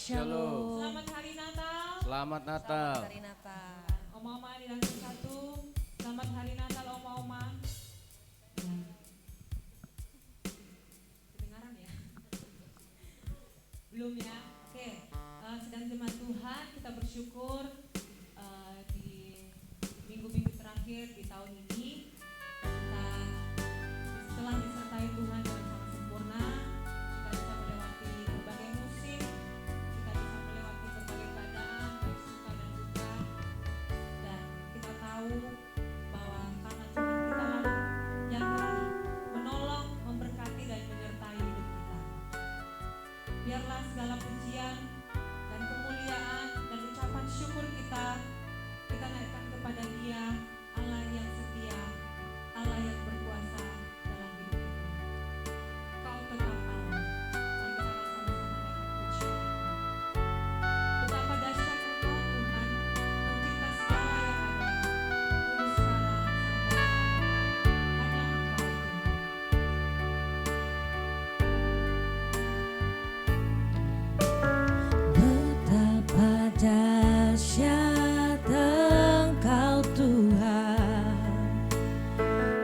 Shalom. Selamat hari Natal. Selamat Natal. Selamat hari Natal. Oma-oma di lantai 1. Selamat hari Natal oma-oma. Kedengaran ya? Belum ya? Oke. Sedang jemaat Tuhan, kita bersyukur di minggu-minggu terakhir di tahun ini kita setelah disertai Tuhan dengan sangat sempurna, kita bisa melewati berbagai musim, kita bisa melewati berbagai keadaan, baik suka dan duka, dan kita tahu bahwa karena Tuhan kita lah yang menolong, memberkati dan menyertai hidup kita. Biarlah segala pujian dan kemuliaan dan ucapan syukur kita naikkan kepada Dia, Allah yang setia, Allah yang berkuasa dalam hidup kita. Kau tetap Allah. Mari kita sama-sama naikkan pujian. Betapa dahsyat Engkau Tuhan,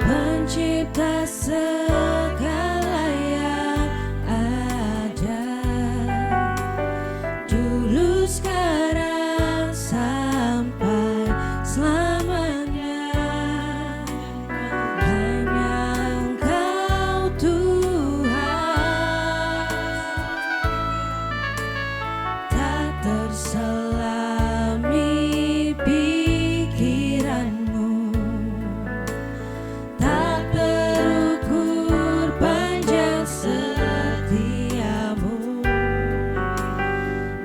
pencipta segala yang ada, dulu sekarang sampai hanya Engkau Tuhan. Betapa dahsyat Engkau Tuhan, pencipta segala yang ada, dulu sekarang sampai selamanya. Hanya Engkau Tuhan, tak terselami pikiranmu, tak terukur panjang setiamu,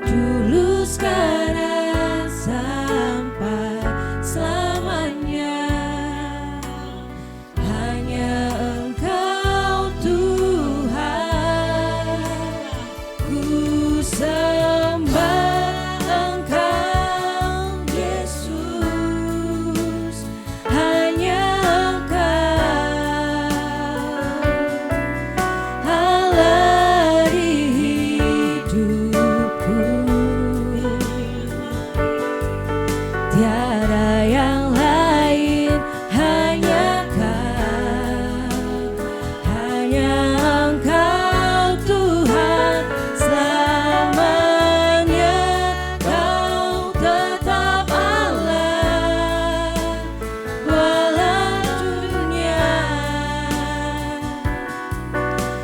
dulu sekarang sampai selamanya. Hanya Engkau Tuhan, ku sembah Engkau Yesus, hanya Engkau Allah di hidupku, tiada yang lain, hanya Engkau Tuhan selamanya. Kau tetap Allah walau dunia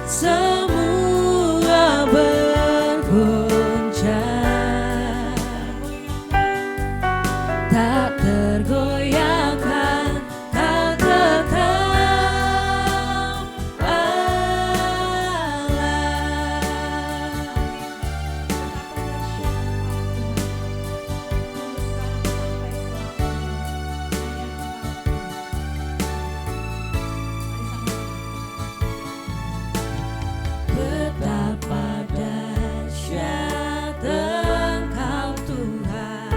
semua bergoncang, tak tergoyahkan, kau tetap Allah. Betapa dahsyat Engkau Tuhan,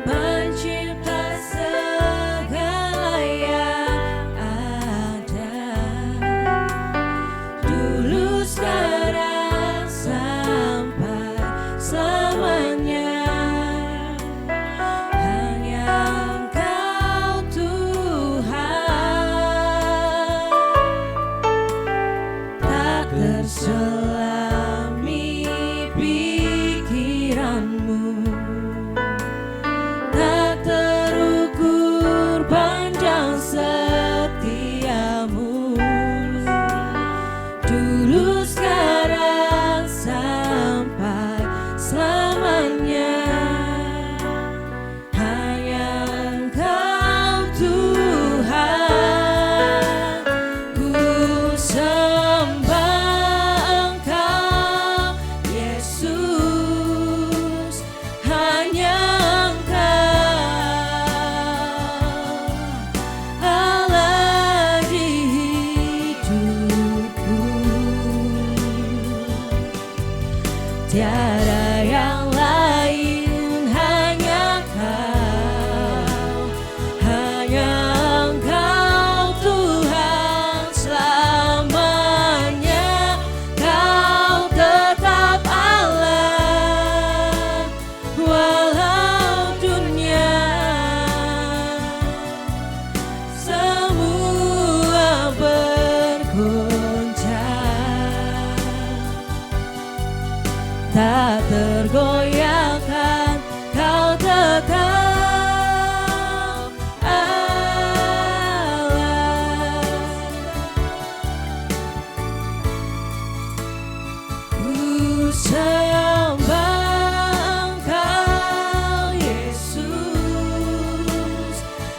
pencipta segala yang ada, dulu sekarang sampai selamanya. Hanya Engkau Tuhan, tak terselami pikiranmu, tak terukur panjang setiamu, dulu sekarang sampai selamanya. Hanya Engkau Tuhan, ku sembah Engkau Yesus, hanya Engkau Allah di hidupku, tiada yang lain, hanya Engkau Tuhan selamanya. Kau tetap Allah tergoyahkan, Kau tetap Allah. Ku sembah Engkau Yesus,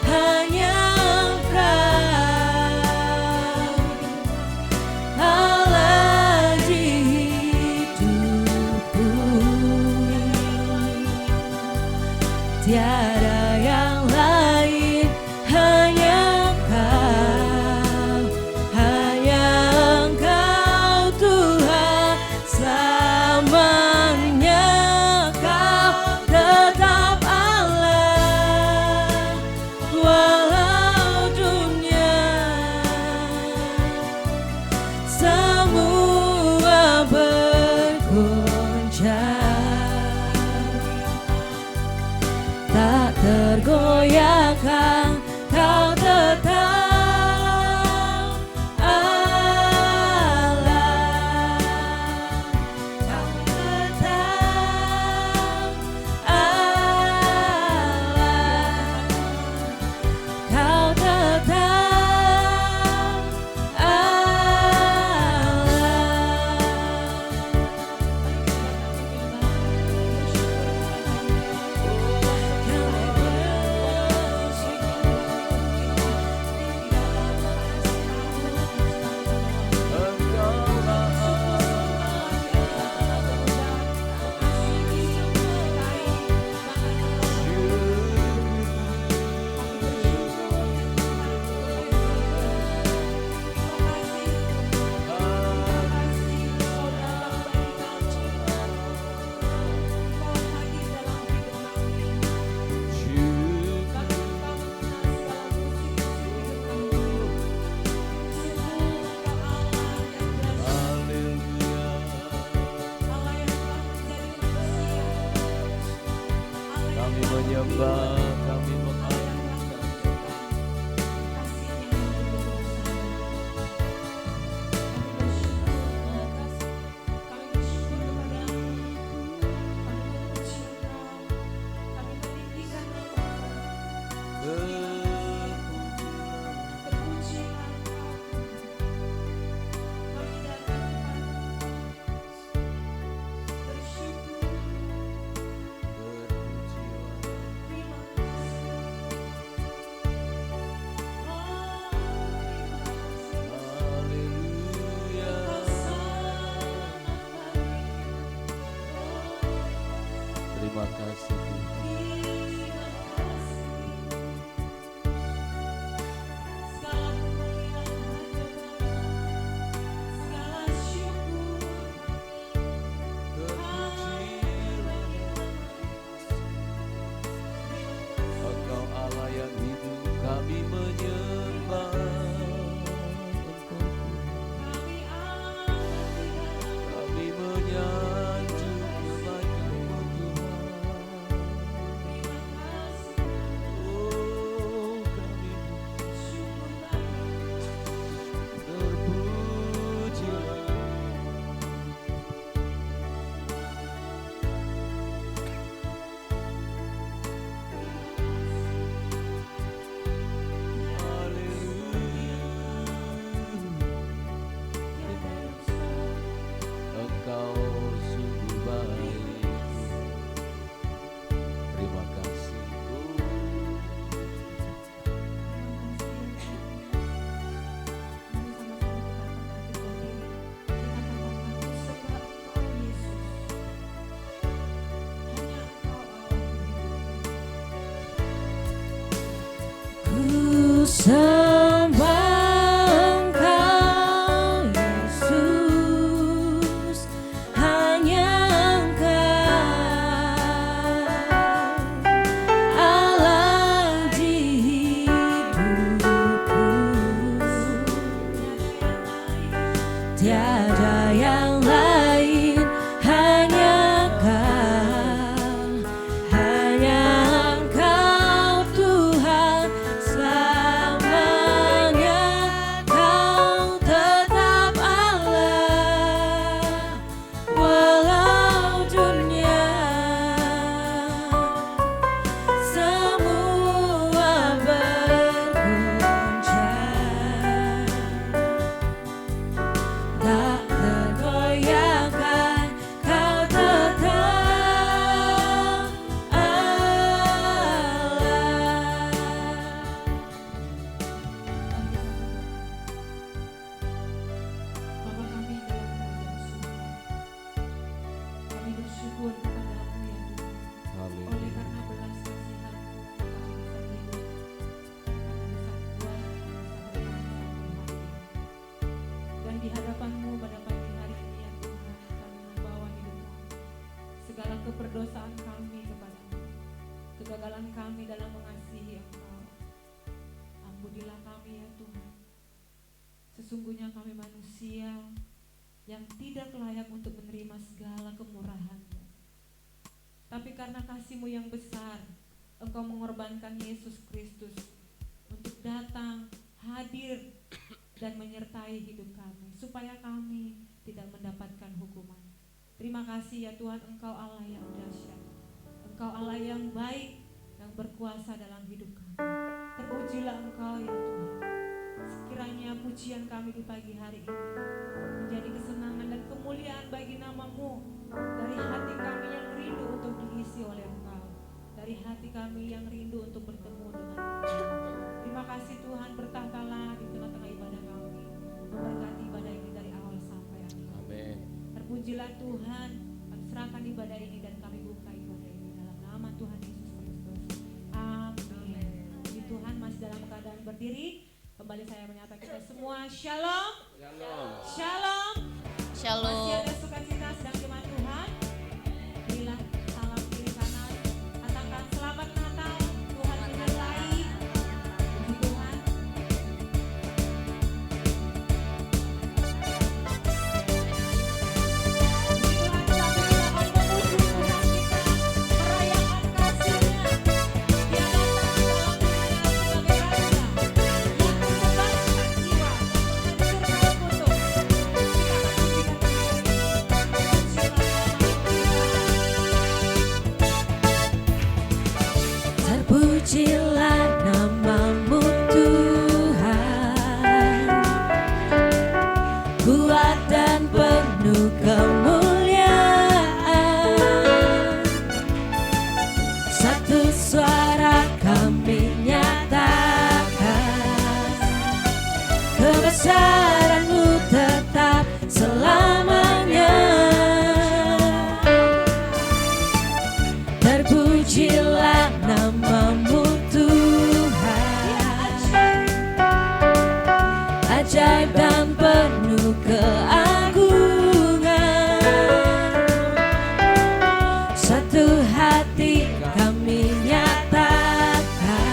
hanya Engkau Allah di hidupku. Tiada yang lain, hanya Engkau, hanya Engkau Tuhan. Selamanya Kau tetap Allah, walau dunia semua bergoncang, tak tergoyahkan, Kau tetap Allah. Kau tetap Allah. Kau tetap Kami menyembah, kami mengagungkan. Terima kasih Tuhan. Engkau Allah yang hidup, kami menyembah Engkau. Kami menyanjung nama-Mu Tuhan. Oh, kami terpujilah. Engkau sungguh baik. Terima kasih. ku sembah Engkau Yesus, hanya Engkau Allah di hidupku. Tiada yang lain, hanya Kau, hanya Engkau Tuhan. Selamanya Kau tetap Allah, walau dunia keperdosaan kami kepada-Mu, kegagalan kami dalam mengasihi Engkau. Ampunilah kami ya Tuhan. Sesungguhnya kami manusia yang tidak layak untuk menerima segala kemurahan-Mu. Tapi karena kasih-Mu yang besar, Engkau mengorbankan Yesus Kristus untuk datang, hadir, dan menyertai hidup kami, supaya kami tidak mendapatkan hukuman. Terima kasih ya Tuhan, Engkau Allah yang dahsyat, Engkau Allah yang baik, yang berkuasa dalam hidup kami. Terpujilah Engkau ya Tuhan. Sekiranya pujian kami di pagi hari ini menjadi kesenangan dan kemuliaan bagi nama-Mu, dari hati kami yang rindu untuk diisi oleh Engkau, dari hati kami yang rindu untuk bertemu dengan Engkau. Terima kasih Tuhan, bertahtalah di tengah-tengah ibadah kami, memberkati ibadah ini dari awal sampai akhir. Amin. Terpujilah Tuhan, kami serahkan ibadah ini dan kami buka ibadah ini dalam nama Tuhan Yesus Kristus. Amin. Puji Tuhan, masih dalam keadaan berdiri. Kembali saya menyapa kita semua, Shalom. Shalom. Shalom. Shalom. Masih ada sukacita sedang jemaat Tuhan. Berilah salam kiri kanan, katakan selamat Natal, Tuhan menyertai. Puji Tuhan. Terpujilah nama-Mu Tuhan, kuat dan penuh kemuliaan. Satu suara kami nyatakan, kebesaran-Mu tetap selamanya. Terpujilah nama-Mu Tuhan, ajaib dan penuh keagungan. Satu hati kami nyatakan,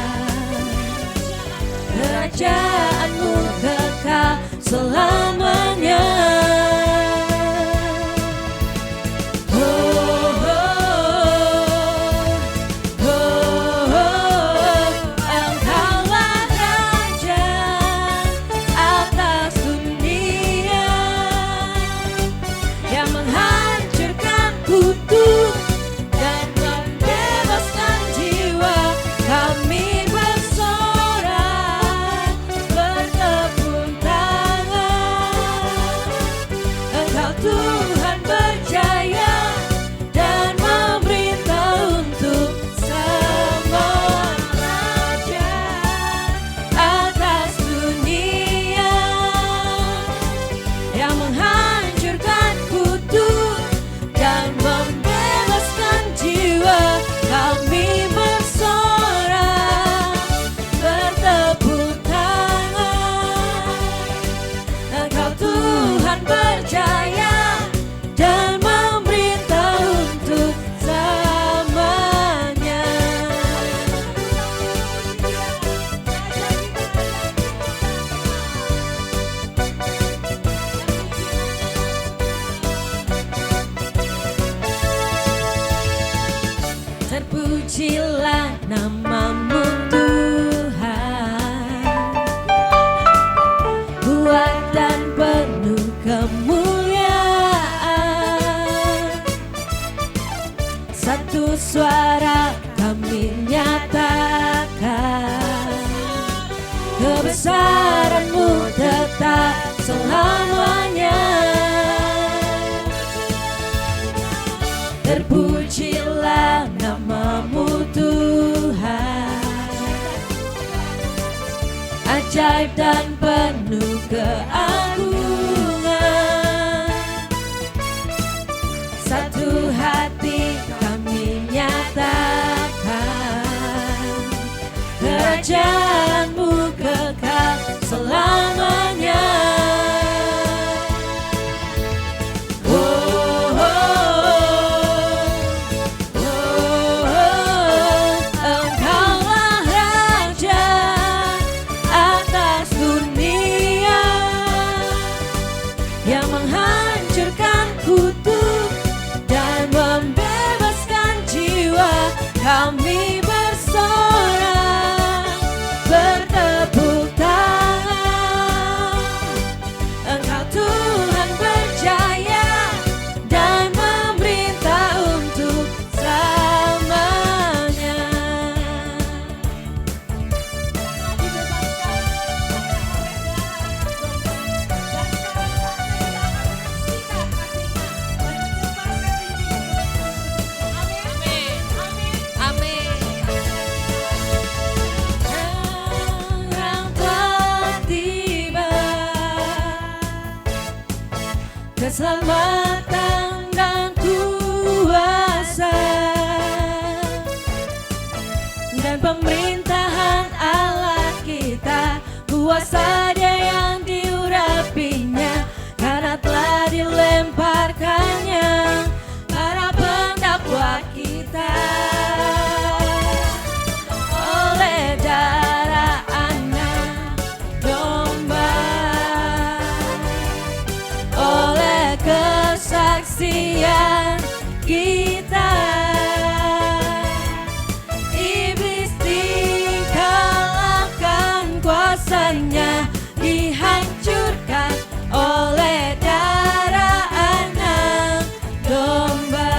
kerajaan-Mu kekal selamanya. Terpujilah nama-Mu Tuhan, kuat dan penuh kemuliaan. Satu suara kami nyatakan, kebesaran-Mu tetap selamanya. Terpujilah nama-Mu Tuhan, ajaib dan penuh keagungan. Satu hati kami nyatakan, kerajaan-Mu kekal selamanya. yang menghancurkan kutub dan membebaskan jiwa. Kami bersorak, bertepuk tangan. Engkau Tuhan berjaya dan memerintah untuk selamanya. Orang telah tiba, keselamatan dan kuasa dan pemerintahan Allah kita. Kuasa Dia yang diurapinya, karena telah dilemparkannya para pendakwa kita. Oleh darah anak domba, oleh kesaksian kita, iblis dikalahkan, kuasanya dihancurkan oleh darah anak domba.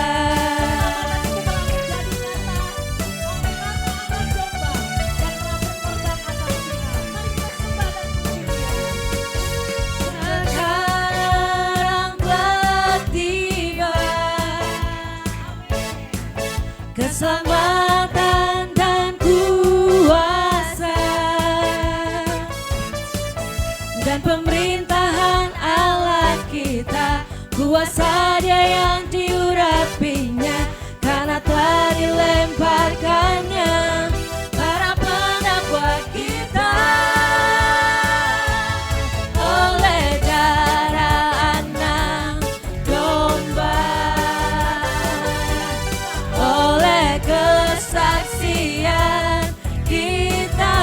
Sekarang telah tiba keselamatan dan kuasa dan pemerintahan Allah kita. Kuasa Dia yang diurapinya, karena telah dilemparkannya para pendakwa kita. Oleh darah anak domba, oleh kesaksian kita,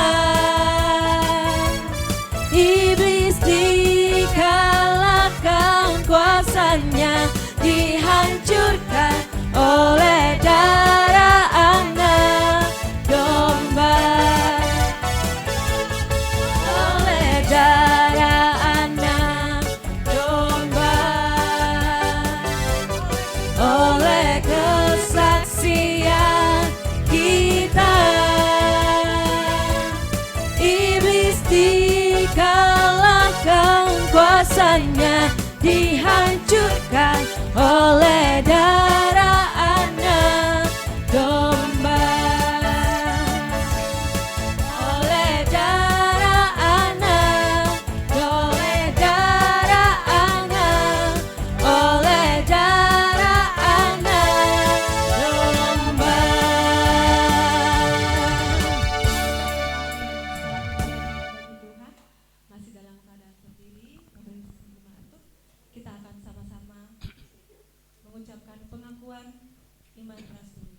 iblis dikalahkan, kuasanya dihancurkan oleh darah anak domba. Oleh darah anak domba, oleh kesaksian kita, iblis dikalahkan, kuasanya dihancurkan oleh darah anak domba. Oleh darah anak, oleh darah anak, oleh darah anak domba. Tuhan masih dalam keadaan berdiri, kita akan sama-sama mengucapkan pengakuan iman rasuli.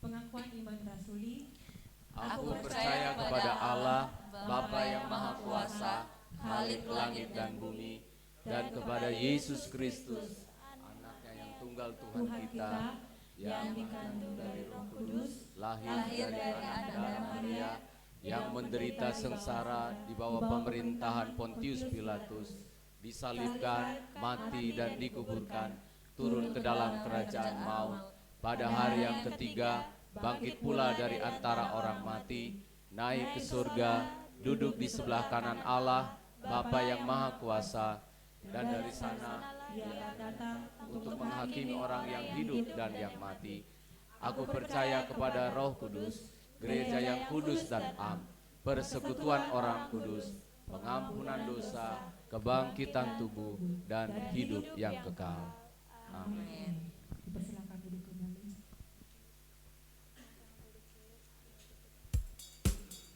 Pengakuan iman rasuli. Aku percaya kepada Allah, Bapa yang Maha Kuasa, Khalik langit dan bumi, dan kepada Yesus Kristus, Anaknya yang tunggal Tuhan kita, yang dikandung dari Roh Kudus, lahir dari Anda Maria, yang menderita sengsara di bawah pemerintahan Pontius Pilatus, disalibkan, mati dan dikuburkan, turun ke dalam kerajaan maut, pada hari yang ketiga bangkit pula dari antara orang mati, naik ke surga, duduk di sebelah kanan Allah, Bapa yang Maha Kuasa, dan dari sana Ia akan datang untuk menghakimi orang yang hidup dan yang mati. Aku percaya kepada Roh Kudus, gereja yang kudus dan am, persekutuan orang kudus, pengampunan dosa, kebangkitan tubuh, dan hidup yang kekal. Amin. Dipersilakan duduk kembali.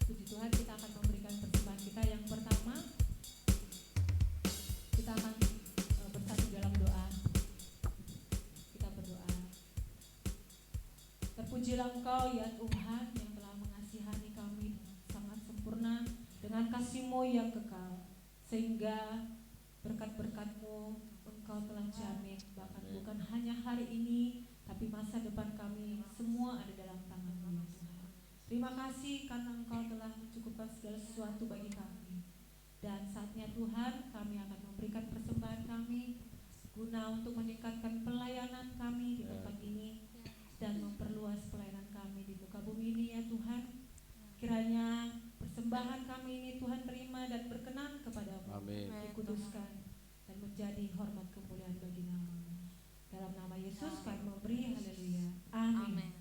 Puji Tuhan, kita akan memberikan persembahan kita yang pertama. Kita akan bersatu dalam doa. Kita berdoa. Terpujilah Engkau ya Tuhan yang telah mengasihani kami dengan sangat sempurna. kasih-Mu yang kekal, sehingga berkat-berkat-Mu Engkau telah jamin, bahkan bukan hanya hari ini, tapi masa depan kami semua ada dalam tangan-Mu ya Tuhan. Terima kasih karena Engkau telah mencukupkan segala sesuatu bagi kami. Dan saatnya Tuhan, kami akan memberikan persembahan kami guna untuk meningkatkan pelayanan kami di tempat ini dan memperluas pelayanan kami di muka bumi ini ya Tuhan. Kiranya persembahan kami ini Tuhan terima dan berkenan kepadamu. Amin. Dikuduskan dan menjadi hormat kemuliaan bagi nama-Mu. Dalam nama Yesus kami memberi haleluya. Amin.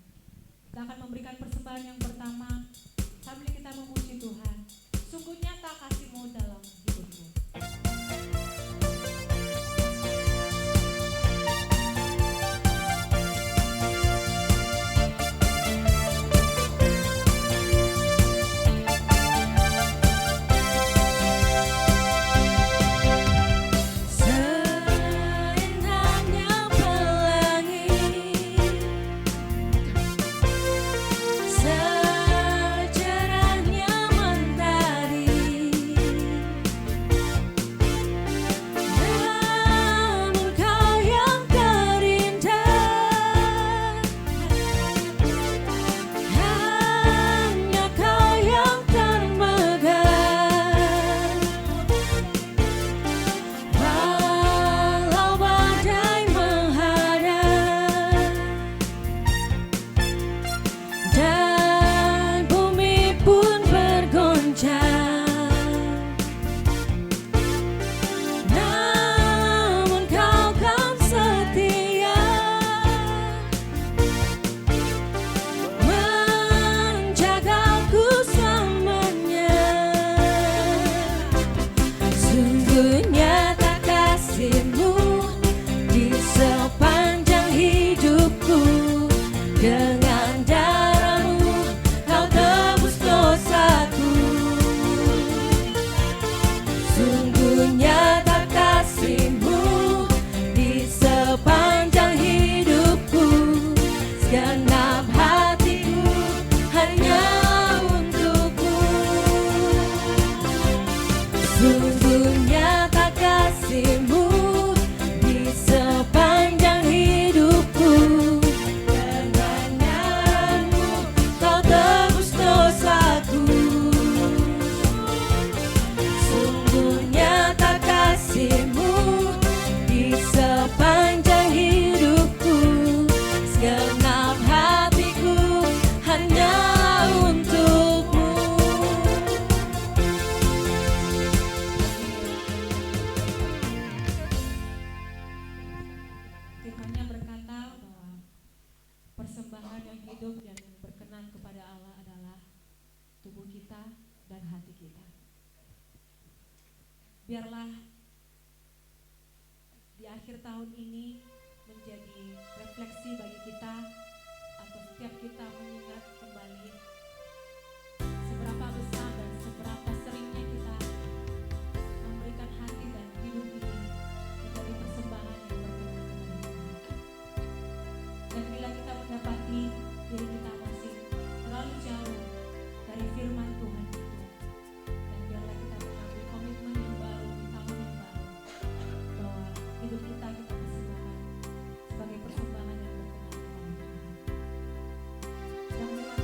Kita akan memberikan persembahan yang pertama sambil kita memuji Tuhan. Sungguh nyata kasih-Mu dalam hidupku. Biarlah di akhir tahun ini menjadi refleksi bagi kita, atau setiap kita mengingat kembali seberapa besar dan seberapa seringnya kita memberikan hati dan hidup ini menjadi persembahan yang berkenan kepada Tuhan. Dan bila kita mendapati diri kita masih terlalu jauh dari firman Tuhan itu, dan biarlah kita mengambil komitmen yang baru di tahun yang baru, bahwa hidup kita persembahkan sebagai persembahan yang berkenan kepada Tuhan. Sedang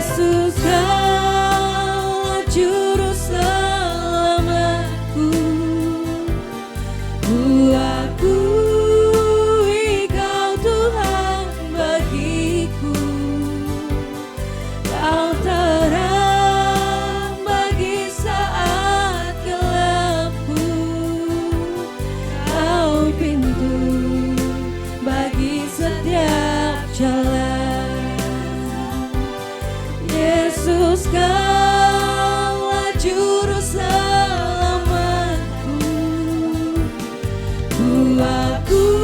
Yesus Kaulah juru selamatku, ku akui Kau Tuhan bagiku. Kau terang bagi saat gelapku, Kau pintu bagi setiap jalan. Yesus Kaulah juru selamatku, ku akui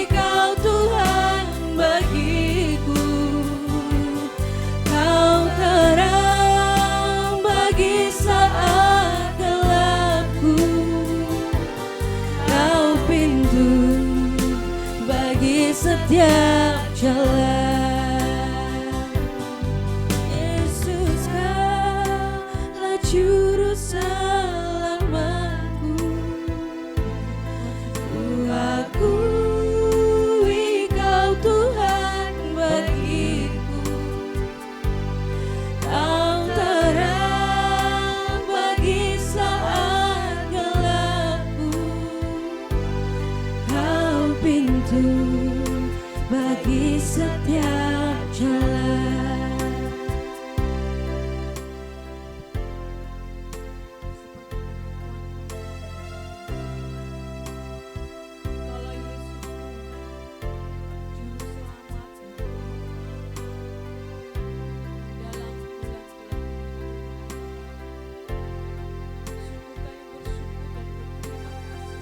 Kau Tuhan bagiku. Kau terang bagi saat gelapku, Kau pintu bagi setiap jalan. Yesus Kaulah juru selamatku, ku akui Kau Tuhan bagiku. Kau terang bagi saat gelapku, Kau pintu bagi setiap jalan. Kalau Yesus Juru Selamat dalam bulan-bulan sungguh kami bersyukur dan berterima kasih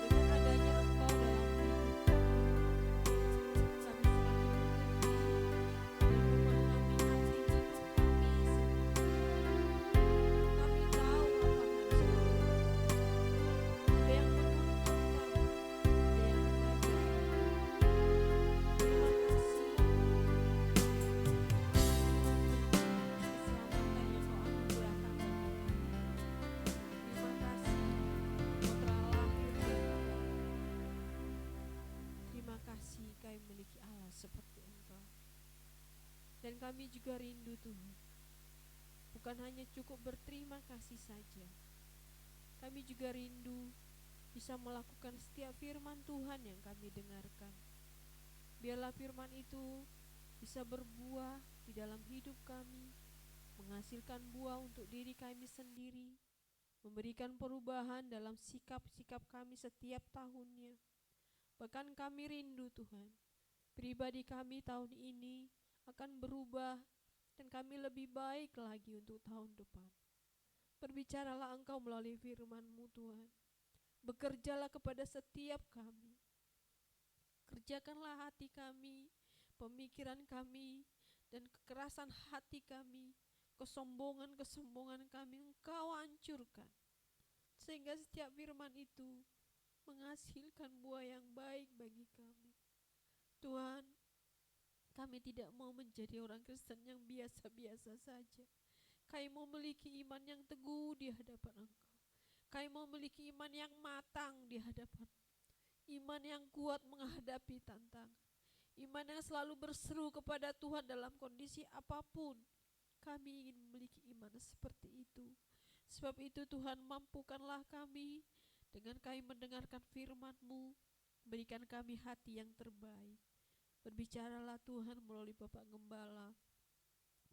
dengan adanya Engkau dalam hidup kami. Kami semakin mengerti dan memahami arti hidup kami sendiri. Kami tahu apa harus kami lakukan. Ada yang menuntun kami, ada yang mengajari. Terima kasih keselamatan yang Kau anugerahkan bagi kami. Terima kasih Kau telah lahir dari kami. Terima kasih kami memiliki Allah seperti Engkau. Dan kami juga rindu Tuhan, bukan hanya cukup berterima kasih saja, kami juga rindu bisa melakukan setiap firman Tuhan yang kami dengarkan. Biarlah firman itu bisa berbuah di dalam hidup kami, menghasilkan buah untuk diri kami sendiri, memberikan perubahan dalam sikap-sikap kami setiap tahunnya. Bahkan kami rindu Tuhan, pribadi kami tahun ini akan berubah dan kami lebih baik lagi untuk tahun depan. Berbicaralah Engkau melalui firman-Mu Tuhan. Bekerjalah kepada setiap kami. Kerjakanlah hati kami, pemikiran kami, dan kekerasan hati kami, kesombongan-kesombongan kami Engkau hancurkan. Sehingga setiap firman itu menghasilkan buah yang baik bagi kami. Tuhan, kami tidak mau menjadi orang Kristen yang biasa-biasa saja. Kami mau memiliki iman yang teguh di hadapan Engkau. Kami mau memiliki iman yang matang di hadapan, iman yang kuat menghadapi tantangan, iman yang selalu berseru kepada Tuhan dalam kondisi apapun. Kami ingin memiliki iman seperti itu. Sebab itu Tuhan, mampukanlah kami dengan kami mendengarkan firman-Mu, berikan kami hati yang terbaik. Berbicaralah Tuhan melalui Bapak Gembala,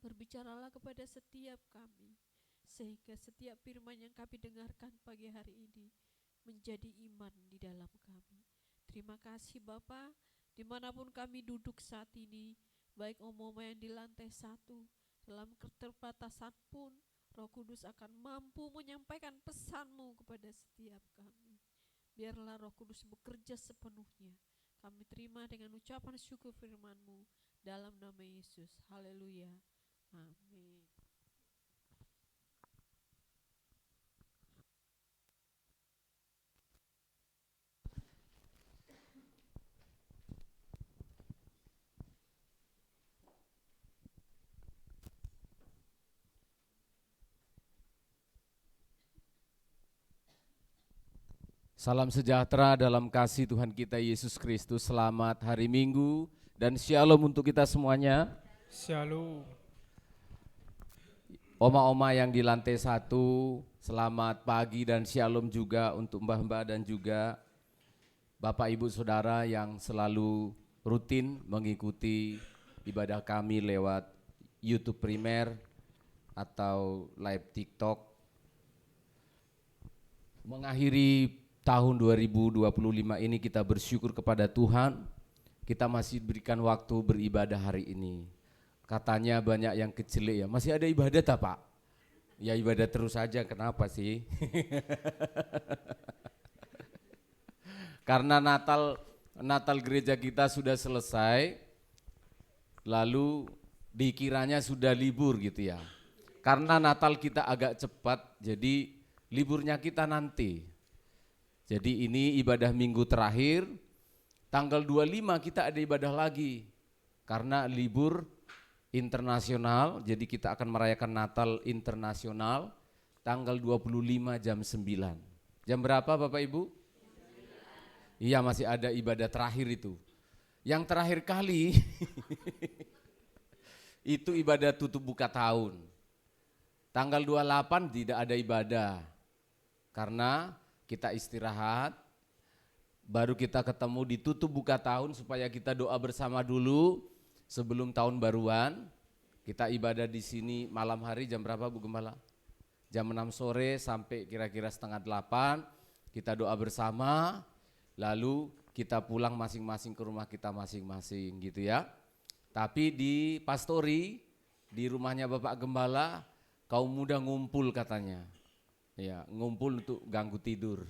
berbicaralah kepada setiap kami, sehingga setiap firman yang kami dengarkan pagi hari ini menjadi iman di dalam kami. Terima kasih Bapa, dimanapun kami duduk saat ini, baik Omoma yang di lantai 1, dalam keterbatasan pun, Roh Kudus akan mampu menyampaikan pesan-Mu kepada setiap kami. Biarlah Roh Kudus bekerja sepenuhnya. Kami terima dengan ucapan syukur firman-Mu dalam nama Yesus. Haleluya. Amin. Salam sejahtera dalam kasih Tuhan kita Yesus Kristus. Selamat hari Minggu. dan shalom untuk kita semuanya. Shalom. Oma-oma yang di lantai 1, selamat pagi dan shalom juga untuk mbah-mbah dan juga Bapak Ibu Saudara yang selalu rutin mengikuti ibadah kami lewat YouTube Primer atau live TikTok. Mengakhiri tahun 2025 ini kita bersyukur kepada Tuhan, kita masih diberikan waktu beribadah hari ini. Katanya banyak yang kecelik ya, masih ada ibadah tak Pak? Ya ibadah terus saja, kenapa sih? Karena Natal gereja kita sudah selesai, lalu dikiranya sudah libur gitu ya. Karena Natal kita agak cepat, jadi liburnya kita nanti. Jadi ini ibadah minggu terakhir, tanggal 25 kita ada ibadah lagi. Karena libur internasional, jadi kita akan merayakan Natal internasional tanggal 25 jam 9. Jam berapa Bapak Ibu? Iya masih ada ibadah terakhir itu. Yang terakhir kali itu ibadah tutup buka tahun. Tanggal 28 tidak ada ibadah karena kita istirahat, baru kita ketemu di tutup buka tahun supaya kita doa bersama dulu sebelum tahun baruan. Kita ibadah di sini malam hari jam berapa Bu Gembala? Jam 6 sore sampai kira-kira setengah 8, kita doa bersama, lalu kita pulang masing-masing ke rumah kita masing-masing gitu ya. Tapi di pastori, di rumahnya Bapak Gembala, kaum muda ngumpul katanya. Ya, ngumpul untuk ganggu tidur.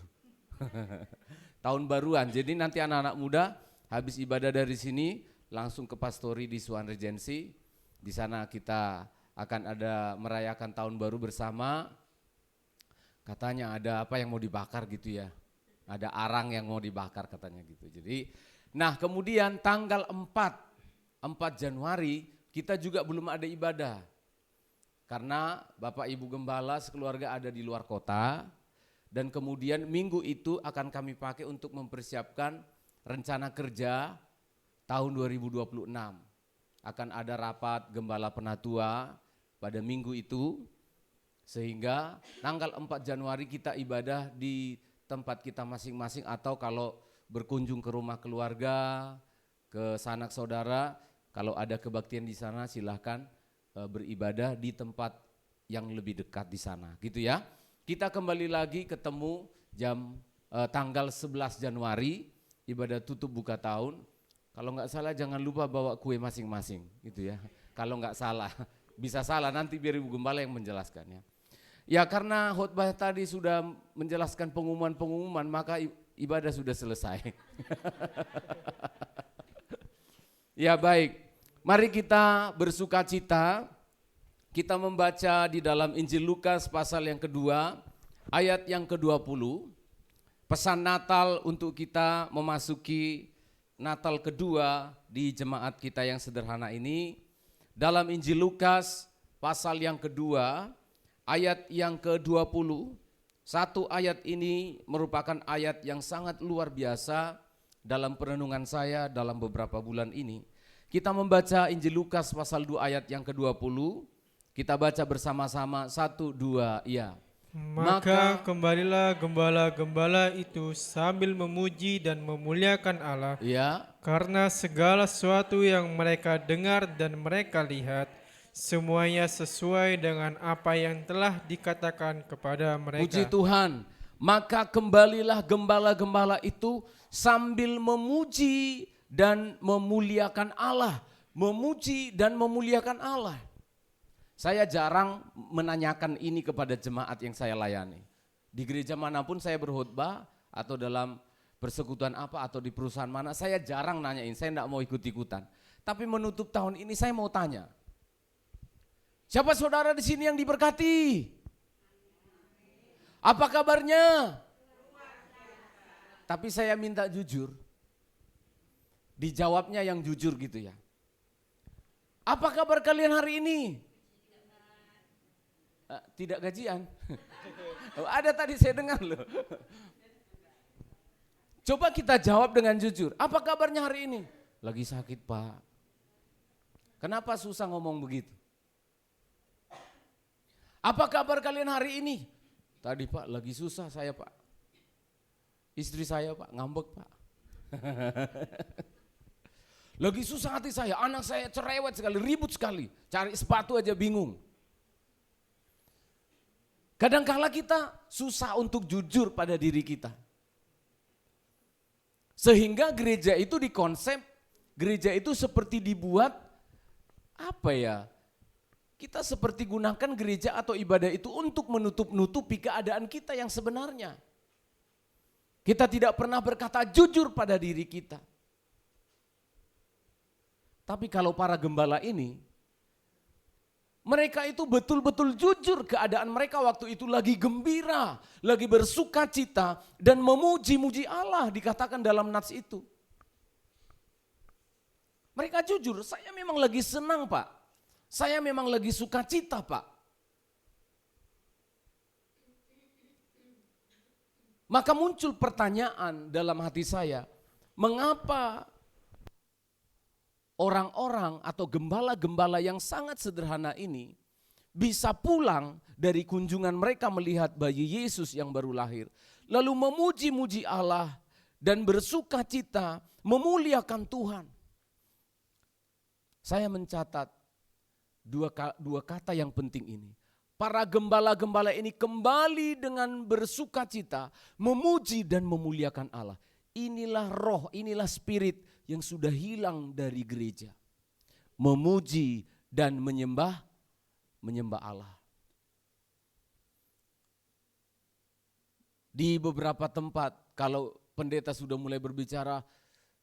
Tahun baruan, jadi nanti anak-anak muda habis ibadah dari sini langsung ke pastori di Swan Regency. Di sana kita akan ada merayakan tahun baru bersama. Katanya ada apa yang mau dibakar gitu ya. Ada arang yang mau dibakar katanya gitu. Jadi, nah kemudian tanggal 4 Januari kita juga belum ada ibadah. Karena Bapak Ibu Gembala sekeluarga ada di luar kota, dan kemudian minggu itu akan kami pakai untuk mempersiapkan rencana kerja tahun 2026. Akan ada rapat Gembala Penatua pada minggu itu, sehingga tanggal 4 Januari kita ibadah di tempat kita masing-masing, atau kalau berkunjung ke rumah keluarga, ke sanak saudara, kalau ada kebaktian di sana silahkan beribadah di tempat yang lebih dekat di sana gitu ya. Kita kembali lagi ketemu tanggal 11 Januari ibadah tutup buka tahun. Kalau nggak salah jangan lupa bawa kue masing-masing gitu ya. Kalau nggak salah, bisa salah nanti biar Ibu Gembala yang menjelaskan ya. Ya karena khotbah tadi sudah menjelaskan pengumuman-pengumuman, maka ibadah sudah selesai. Ya baik. Mari kita bersuka cita, kita membaca di dalam Injil Lukas pasal yang kedua, ayat yang ke-20, pesan Natal untuk kita memasuki Natal kedua di jemaat kita yang sederhana ini. Dalam Injil Lukas pasal yang kedua, ayat yang ke-20, satu ayat ini merupakan ayat yang sangat luar biasa dalam perenungan saya dalam beberapa bulan ini. Kita membaca Injil Lukas pasal 2 ayat yang ke-20, kita baca bersama-sama 1, 2, iya. Maka kembalilah gembala-gembala itu sambil memuji dan memuliakan Allah, Ya, karena segala sesuatu yang mereka dengar dan mereka lihat, semuanya sesuai dengan apa yang telah dikatakan kepada mereka. puji Tuhan. Maka kembalilah gembala-gembala itu sambil memuji dan memuliakan Allah, memuji dan memuliakan Allah. Saya jarang menanyakan ini kepada jemaat yang saya layani. Di gereja manapun saya berkhotbah atau dalam persekutuan apa atau di perusahaan mana, saya jarang nanyain, saya enggak mau ikut-ikutan. Tapi menutup tahun ini saya mau tanya, siapa saudara di sini yang diberkati? Apa kabarnya? Tapi saya minta jujur. Dijawabnya yang jujur gitu ya. Apa kabar kalian hari ini? Tidak gajian. Ada tadi saya dengar loh. Coba kita jawab dengan jujur. Apa kabarnya hari ini? Lagi sakit Pak. Kenapa susah ngomong begitu? Apa kabar kalian hari ini? Tadi Pak lagi susah saya Pak. Istri saya Pak ngambek Pak. Lagi susah hati saya, anak saya cerewet sekali, ribut sekali. Cari sepatu aja bingung. Kadangkala kita susah untuk jujur pada diri kita. Sehingga gereja itu dikonsep, gereja itu seperti dibuat, kita seperti gunakan gereja atau ibadah itu untuk menutup-nutupi keadaan kita yang sebenarnya. Kita tidak pernah berkata jujur pada diri kita. Tapi kalau para gembala ini, mereka itu betul-betul jujur keadaan mereka waktu itu lagi gembira, lagi bersuka cita dan memuji-muji Allah dikatakan dalam nats itu. Mereka jujur, saya memang lagi senang Pak, saya memang lagi suka cita Pak. Maka muncul pertanyaan dalam hati saya, mengapa orang-orang atau gembala-gembala yang sangat sederhana ini bisa pulang dari kunjungan mereka melihat bayi Yesus yang baru lahir. Lalu memuji-muji Allah dan bersuka cita memuliakan Tuhan. Saya mencatat dua kata yang penting ini. Para gembala-gembala ini kembali dengan bersuka cita memuji dan memuliakan Allah. Inilah roh, inilah spirit yang sudah hilang dari gereja. Memuji dan menyembah Allah. Di beberapa tempat kalau pendeta sudah mulai berbicara,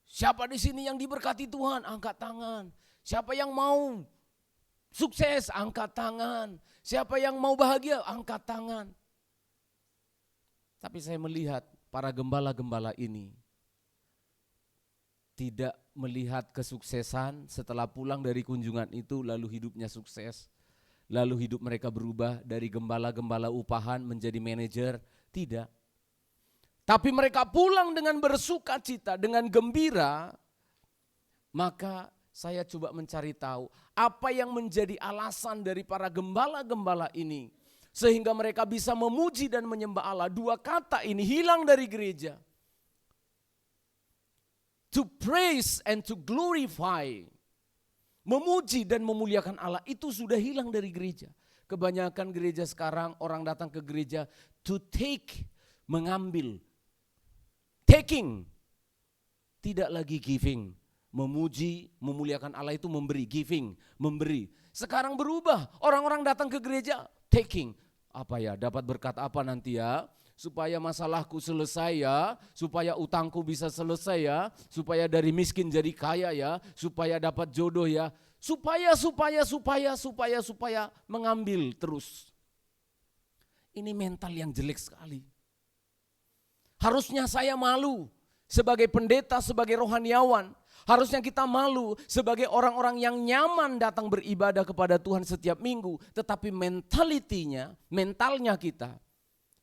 siapa di sini yang diberkati Tuhan? Angkat tangan. Siapa yang mau sukses? Angkat tangan. Siapa yang mau bahagia? Angkat tangan. Tapi saya melihat para gembala-gembala ini tidak melihat kesuksesan setelah pulang dari kunjungan itu lalu hidupnya sukses. Lalu hidup mereka berubah dari gembala-gembala upahan menjadi manajer. Tidak. Tapi mereka pulang dengan bersuka cita, dengan gembira. Maka saya coba mencari tahu apa yang menjadi alasan dari para gembala-gembala ini. Sehingga mereka bisa memuji dan menyembah Allah. Dua kata ini hilang dari gereja. To praise and to glorify. Memuji dan memuliakan Allah itu sudah hilang dari gereja. Kebanyakan gereja sekarang orang datang ke gereja to take, mengambil. Taking, tidak lagi giving. Memuji, memuliakan Allah itu memberi, giving, memberi. Sekarang berubah, orang-orang datang ke gereja taking. Dapat berkat apa nanti ya? Supaya masalahku selesai ya, supaya utangku bisa selesai ya, supaya dari miskin jadi kaya ya, supaya dapat jodoh ya, supaya mengambil terus. Ini mental yang jelek sekali. Harusnya saya malu sebagai pendeta, sebagai rohaniawan. Harusnya kita malu sebagai orang-orang yang nyaman datang beribadah kepada Tuhan setiap minggu. Tetapi mentalnya kita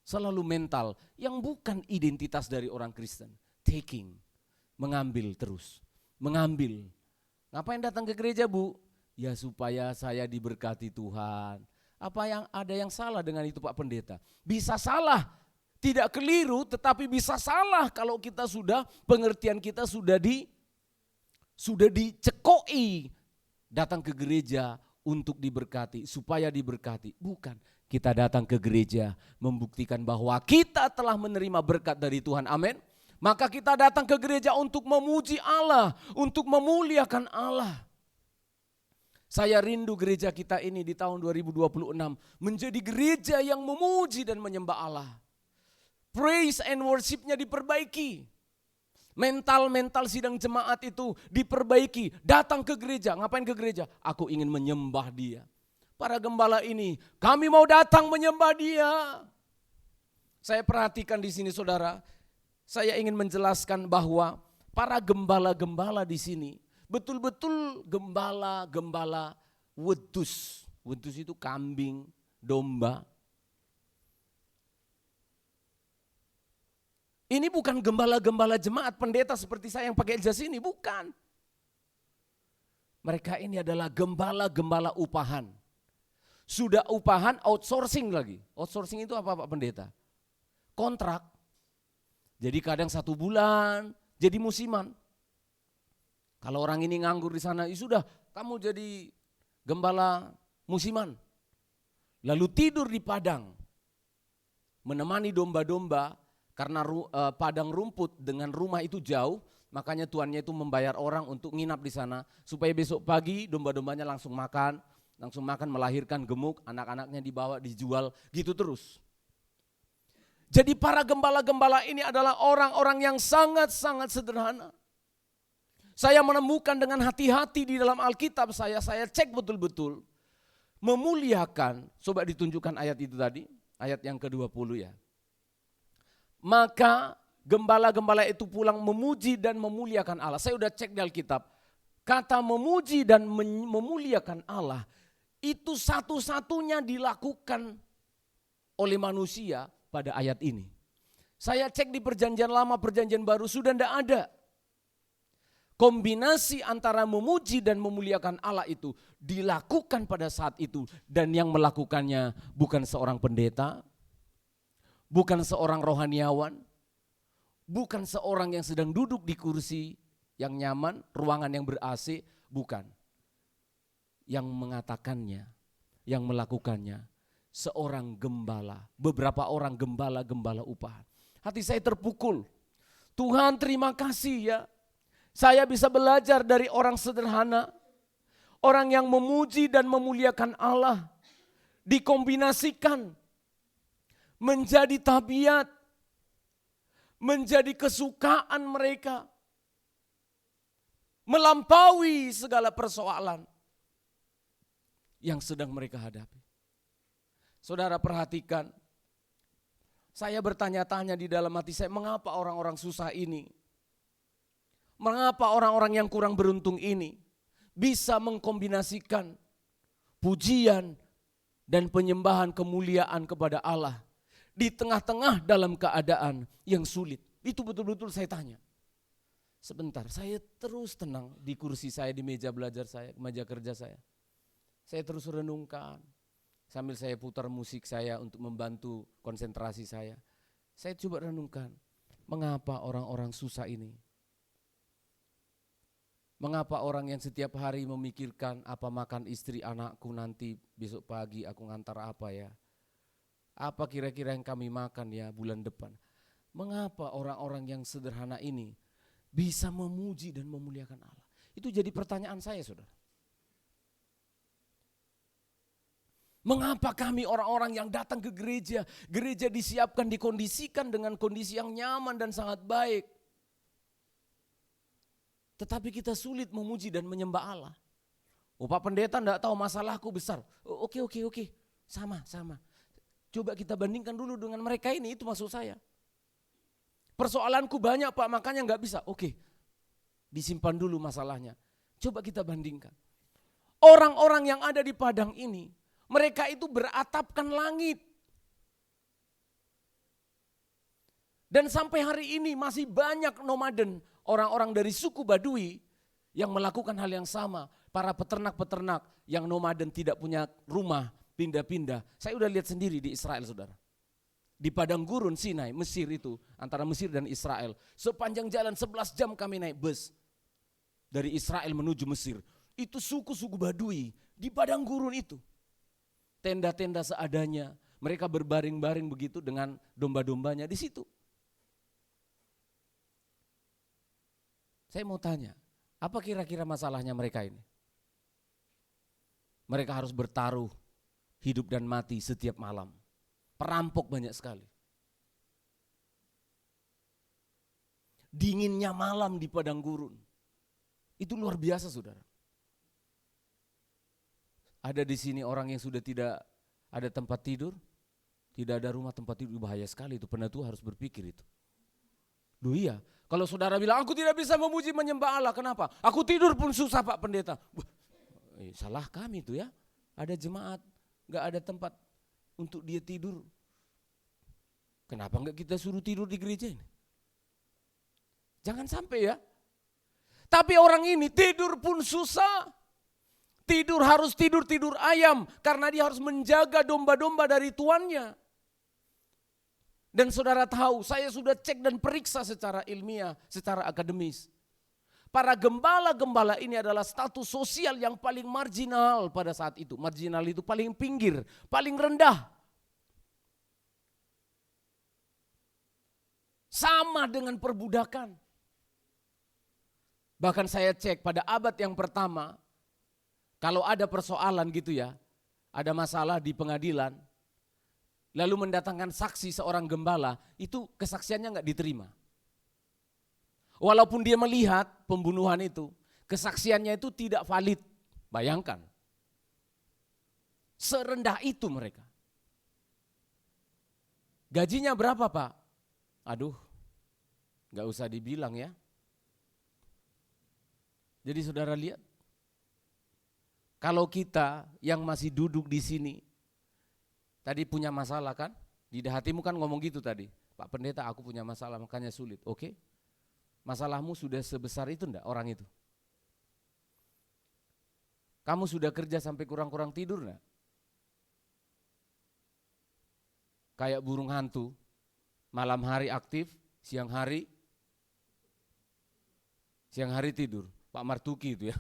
selalu mental yang bukan identitas dari orang Kristen. Taking, mengambil terus, mengambil. Ngapain datang ke gereja Bu? Ya supaya saya diberkati Tuhan. Ada yang salah dengan itu Pak Pendeta? Bisa salah, tidak keliru tetapi bisa salah kalau kita pengertian kita sudah dicekoi. Datang ke gereja untuk diberkati, supaya diberkati. Bukan. Kita datang ke gereja membuktikan bahwa kita telah menerima berkat dari Tuhan. Amin. Maka kita datang ke gereja untuk memuji Allah, untuk memuliakan Allah. Saya rindu gereja kita ini di tahun 2026 menjadi gereja yang memuji dan menyembah Allah. Praise and worship-nya diperbaiki. Mental sidang jemaat itu diperbaiki. Datang ke gereja, ngapain ke gereja? Aku ingin menyembah Dia. Para gembala ini, kami mau datang menyembah Dia. Saya perhatikan di sini saudara, saya ingin menjelaskan bahwa para gembala-gembala di sini betul-betul gembala-gembala wedus. Wedus itu kambing, domba. Ini bukan gembala-gembala jemaat pendeta seperti saya yang pakai jas ini, bukan. Mereka ini adalah gembala-gembala upahan. Sudah upahan, outsourcing lagi. Outsourcing itu apa Pak Pendeta? Kontrak. Jadi kadang 1 bulan, jadi musiman. Kalau orang ini nganggur di sana, ya sudah kamu jadi gembala musiman. Lalu tidur di padang, menemani domba-domba, karena padang rumput dengan rumah itu jauh, makanya tuannya itu membayar orang untuk nginap di sana, supaya besok pagi domba-dombanya langsung makan melahirkan gemuk, anak-anaknya dibawa dijual, gitu terus. Jadi para gembala-gembala ini adalah orang-orang yang sangat-sangat sederhana. Saya menemukan dengan hati-hati di dalam Alkitab saya cek betul-betul. Memuliakan, coba ditunjukkan ayat itu tadi, ayat yang ke-20 ya. Maka gembala-gembala itu pulang memuji dan memuliakan Allah. Saya udah cek di Alkitab, kata memuji dan memuliakan Allah, itu satu-satunya dilakukan oleh manusia pada ayat ini. Saya cek di perjanjian lama, perjanjian baru sudah tidak ada. Kombinasi antara memuji dan memuliakan Allah itu dilakukan pada saat itu. Dan yang melakukannya bukan seorang pendeta, bukan seorang rohaniawan, bukan seorang yang sedang duduk di kursi yang nyaman, ruangan yang ber-AC, bukan. Yang mengatakannya, yang melakukannya, seorang gembala, beberapa orang gembala-gembala upahan. Hati saya terpukul. Tuhan terima kasih ya. Saya bisa belajar dari orang sederhana, orang yang memuji dan memuliakan Allah, dikombinasikan menjadi tabiat, menjadi kesukaan mereka, melampaui segala persoalan yang sedang mereka hadapi. Saudara perhatikan, saya bertanya-tanya di dalam hati saya, mengapa orang-orang susah ini, mengapa orang-orang yang kurang beruntung ini bisa mengkombinasikan pujian dan penyembahan kemuliaan kepada Allah di tengah-tengah dalam keadaan yang sulit. Itu betul-betul saya tanya. Sebentar, saya terus tenang di kursi saya, di meja belajar saya, meja kerja saya. Saya terus renungkan, sambil saya putar musik saya untuk membantu konsentrasi saya. Saya coba renungkan, mengapa orang-orang susah ini? Mengapa orang yang setiap hari memikirkan apa makan istri anakku nanti besok pagi aku ngantar apa ya? Apa kira-kira yang kami makan ya bulan depan? Mengapa orang-orang yang sederhana ini bisa memuji dan memuliakan Allah? Itu jadi pertanyaan saya, saudara. Mengapa kami orang-orang yang datang ke gereja, gereja disiapkan, dikondisikan dengan kondisi yang nyaman dan sangat baik, tetapi kita sulit memuji dan menyembah Allah. Oh Pak Pendeta enggak tahu masalahku besar. Oh, oke, sama. Coba kita bandingkan dulu dengan mereka ini, itu maksud saya. Persoalanku banyak Pak, makanya enggak bisa. Oke, disimpan dulu masalahnya. Coba kita bandingkan. Orang-orang yang ada di padang ini, mereka itu beratapkan langit. Dan sampai hari ini masih banyak nomaden, orang-orang dari suku Badui yang melakukan hal yang sama. Para peternak-peternak yang nomaden tidak punya rumah, pindah-pindah. Saya udah lihat sendiri di Israel, saudara. Di padang gurun Sinai, Mesir itu, antara Mesir dan Israel. Sepanjang jalan 11 jam kami naik bus dari Israel menuju Mesir. Itu suku-suku Badui di padang gurun itu. Tenda-tenda seadanya, mereka berbaring-baring begitu dengan domba-dombanya di situ. Saya mau tanya, apa kira-kira masalahnya mereka ini? Mereka harus bertaruh hidup dan mati setiap malam. Perampok banyak sekali. Dinginnya malam di padang gurun. Itu luar biasa, saudara. Ada di sini orang yang sudah tidak ada tempat tidur, tidak ada rumah tempat tidur, bahaya sekali itu. Pendeta harus berpikir itu. Duh iya, kalau saudara bilang aku tidak bisa memuji menyembah Allah, kenapa? Aku tidur pun susah Pak Pendeta. Salah kami itu ya, ada jemaat gak ada tempat untuk dia tidur. Kenapa enggak kita suruh tidur di gereja ini? Jangan sampai ya. Tapi orang ini tidur pun susah. harus tidur ayam karena dia harus menjaga domba-domba dari tuannya. Dan saudara tahu, saya sudah cek dan periksa secara ilmiah, secara akademis. Para gembala-gembala ini adalah status sosial yang paling marginal pada saat itu. Marginal itu paling pinggir, paling rendah. Sama dengan perbudakan. Bahkan saya cek pada abad yang pertama, kalau ada persoalan gitu ya, ada masalah di pengadilan, lalu mendatangkan saksi seorang gembala, itu kesaksiannya nggak diterima. Walaupun dia melihat pembunuhan itu, kesaksiannya itu tidak valid. Bayangkan. Serendah itu mereka. Gajinya berapa, Pak? Aduh, nggak usah dibilang ya. Jadi saudara lihat, kalau kita yang masih duduk di sini, tadi punya masalah kan? Di hatimu kan ngomong gitu tadi, Pak Pendeta aku punya masalah makanya sulit, oke? Masalahmu sudah sebesar itu enggak orang itu? Kamu sudah kerja sampai kurang-kurang tidur enggak? Kayak burung hantu, malam hari aktif, siang hari tidur. Pak Martuki itu ya.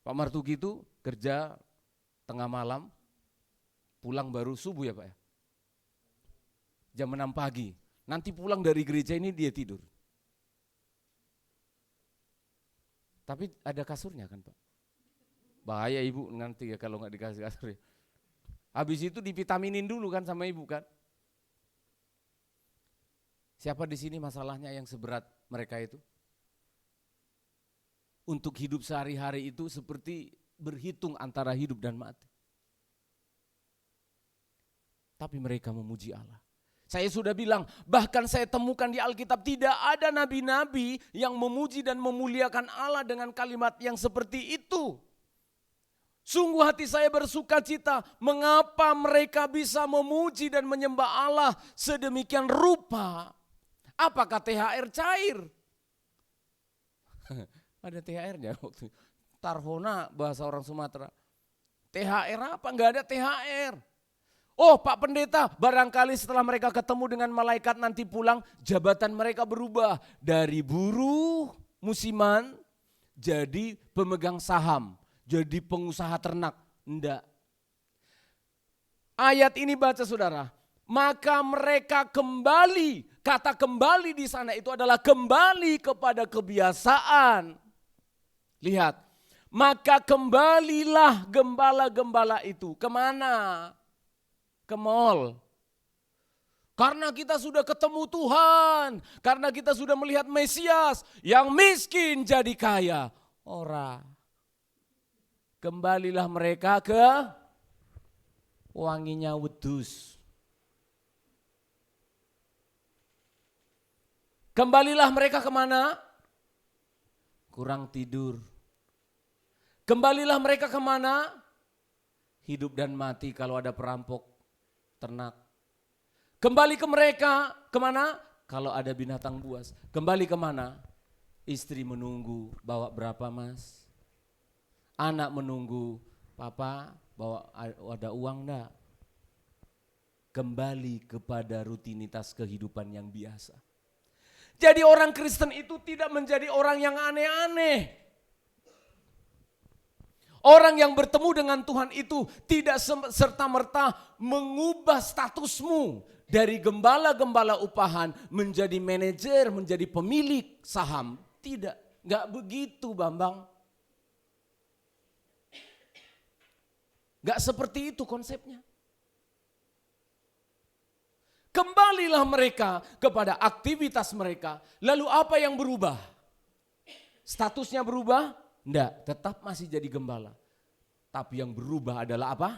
Pak Martuki itu kerja tengah malam, pulang baru subuh ya Pak ya. Jam 6 pagi. Nanti pulang dari gereja ini dia tidur. Tapi ada kasurnya kan Pak. Bahaya ibu nanti ya kalau nggak dikasih kasur. Habis itu divitaminin dulu kan sama ibu kan. Siapa di sini masalahnya yang seberat mereka itu? Untuk hidup sehari-hari itu seperti berhitung antara hidup dan mati. Tapi mereka memuji Allah. Saya sudah bilang, bahkan saya temukan di Alkitab tidak ada nabi-nabi yang memuji dan memuliakan Allah dengan kalimat yang seperti itu. Sungguh hati saya bersuka cita, mengapa mereka bisa memuji dan menyembah Allah sedemikian rupa. Apakah THR cair? Ada THR-nya waktu Tarhona bahasa orang Sumatera. THR apa? Enggak ada THR. Oh Pak Pendeta, barangkali setelah mereka ketemu dengan malaikat nanti pulang, jabatan mereka berubah dari buruh musiman jadi pemegang saham, jadi pengusaha ternak. Enggak. Ayat ini baca saudara, maka mereka kembali, kata kembali di sana itu adalah kembali kepada kebiasaan. Lihat, maka kembalilah gembala-gembala itu, kemana? Ke mall. Karena kita sudah ketemu Tuhan, karena kita sudah melihat Mesias yang miskin jadi kaya. Ora. Kembalilah mereka ke wanginya wedus. Kembalilah mereka kemana? Kurang tidur. Kembalilah mereka kemana? Hidup dan mati kalau ada perampok ternak. Kembali ke mereka, kemana? Kalau ada binatang buas. Kembali kemana? Istri menunggu, bawa berapa mas? Anak menunggu, papa bawa ada uang enggak? Kembali kepada rutinitas kehidupan yang biasa. Jadi orang Kristen itu tidak menjadi orang yang aneh-aneh. Orang yang bertemu dengan Tuhan itu tidak serta-merta mengubah statusmu dari gembala-gembala upahan menjadi manajer, menjadi pemilik saham. Tidak, enggak begitu Bambang. Enggak seperti itu konsepnya. Kembalilah mereka kepada aktivitas mereka. Lalu apa yang berubah? Statusnya berubah? Enggak, tetap masih jadi gembala. Tapi yang berubah adalah apa?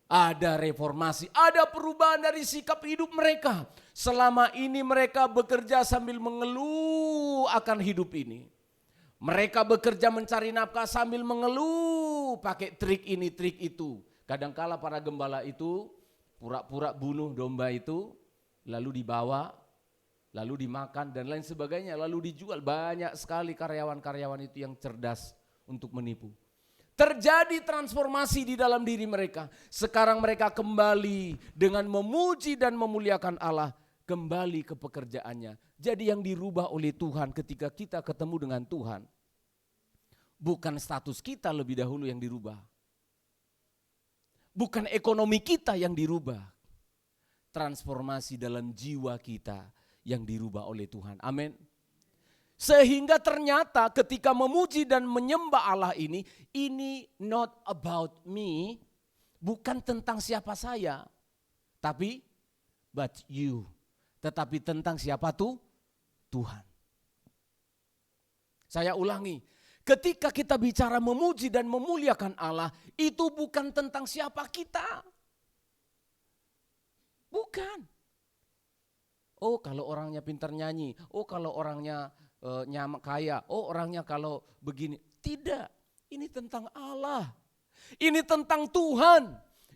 Ada reformasi, ada perubahan dari sikap hidup mereka. Selama ini mereka bekerja sambil mengeluh akan hidup ini. Mereka bekerja mencari nafkah sambil mengeluh, pakai trik ini, trik itu. Kadangkala para gembala itu pura-pura bunuh domba itu, lalu dibawa lalu dimakan dan lain sebagainya, lalu dijual. Banyak sekali karyawan-karyawan itu yang cerdas untuk menipu. Terjadi transformasi di dalam diri mereka. Sekarang mereka kembali dengan memuji dan memuliakan Allah, kembali ke pekerjaannya. Jadi yang dirubah oleh Tuhan ketika kita ketemu dengan Tuhan, bukan status kita lebih dahulu yang dirubah. Bukan ekonomi kita yang dirubah. Transformasi dalam jiwa kita yang dirubah oleh Tuhan. Amin. Sehingga ternyata ketika memuji dan menyembah Allah ini not about me, bukan tentang siapa saya, tapi but you. Tetapi tentang siapa tuh? Tuhan. Saya ulangi, ketika kita bicara memuji dan memuliakan Allah, itu bukan tentang siapa kita. Bukan. Oh kalau orangnya pintar nyanyi, oh kalau orangnya nyamak kaya, oh orangnya kalau begini. Tidak, ini tentang Allah. Ini tentang Tuhan.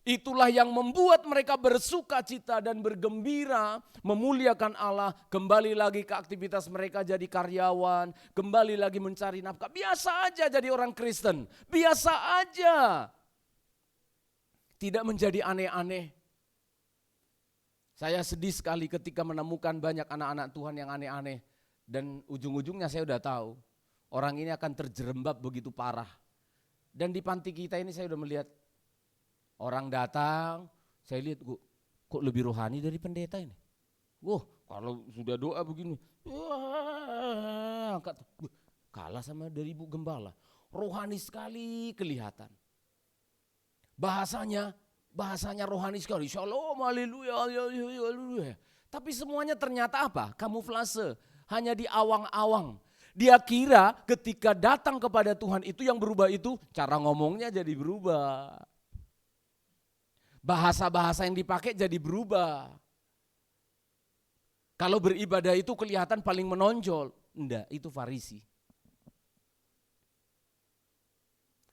Itulah yang membuat mereka bersuka cita dan bergembira, memuliakan Allah. Kembali lagi ke aktivitas mereka jadi karyawan, kembali lagi mencari nafkah. Biasa aja jadi orang Kristen, biasa aja. Tidak menjadi aneh-aneh. Saya sedih sekali ketika menemukan banyak anak-anak Tuhan yang aneh-aneh. Dan ujung-ujungnya saya udah tahu, orang ini akan terjerembab begitu parah. Dan di panti kita ini saya udah melihat, orang datang, saya lihat kok lebih rohani dari pendeta ini. Wah, kalau sudah doa begini, angkat, kalah sama dari ibu gembala. Rohani sekali kelihatan. Bahasanya rohani sekali. Shalom, haleluya, haleluya. Tapi semuanya ternyata apa? Kamuflase, hanya di awang-awang. Dia kira ketika datang kepada Tuhan itu yang berubah itu cara ngomongnya jadi berubah. Bahasa-bahasa yang dipakai jadi berubah. Kalau beribadah itu kelihatan paling menonjol. Enggak, itu Farisi.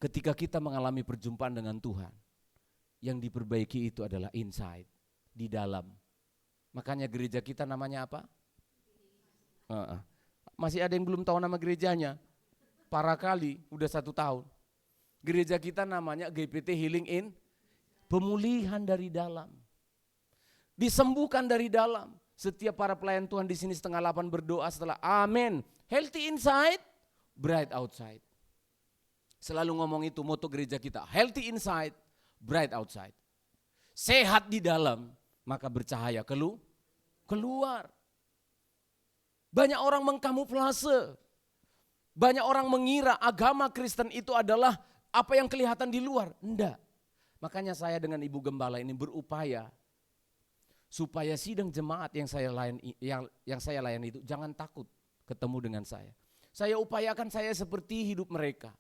Ketika kita mengalami perjumpaan dengan Tuhan, yang diperbaiki itu adalah inside, di dalam. Makanya gereja kita namanya apa? Masih ada yang belum tahu nama gerejanya? Parah kali, udah 1 tahun. Gereja kita namanya GPT Healing in, pemulihan dari dalam. Disembuhkan dari dalam. Setiap para pelayan Tuhan di sini 7:30 berdoa setelah amin. Healthy inside, bright outside. Selalu ngomong itu moto gereja kita. Healthy inside, bright outside. Sehat di dalam, maka bercahaya keluar. Banyak orang mengkamuflase. Banyak orang mengira agama Kristen itu adalah apa yang kelihatan di luar. Enggak. Makanya saya dengan Ibu Gembala ini berupaya supaya sidang jemaat yang saya layani itu jangan takut ketemu dengan saya. Saya upayakan saya seperti hidup mereka.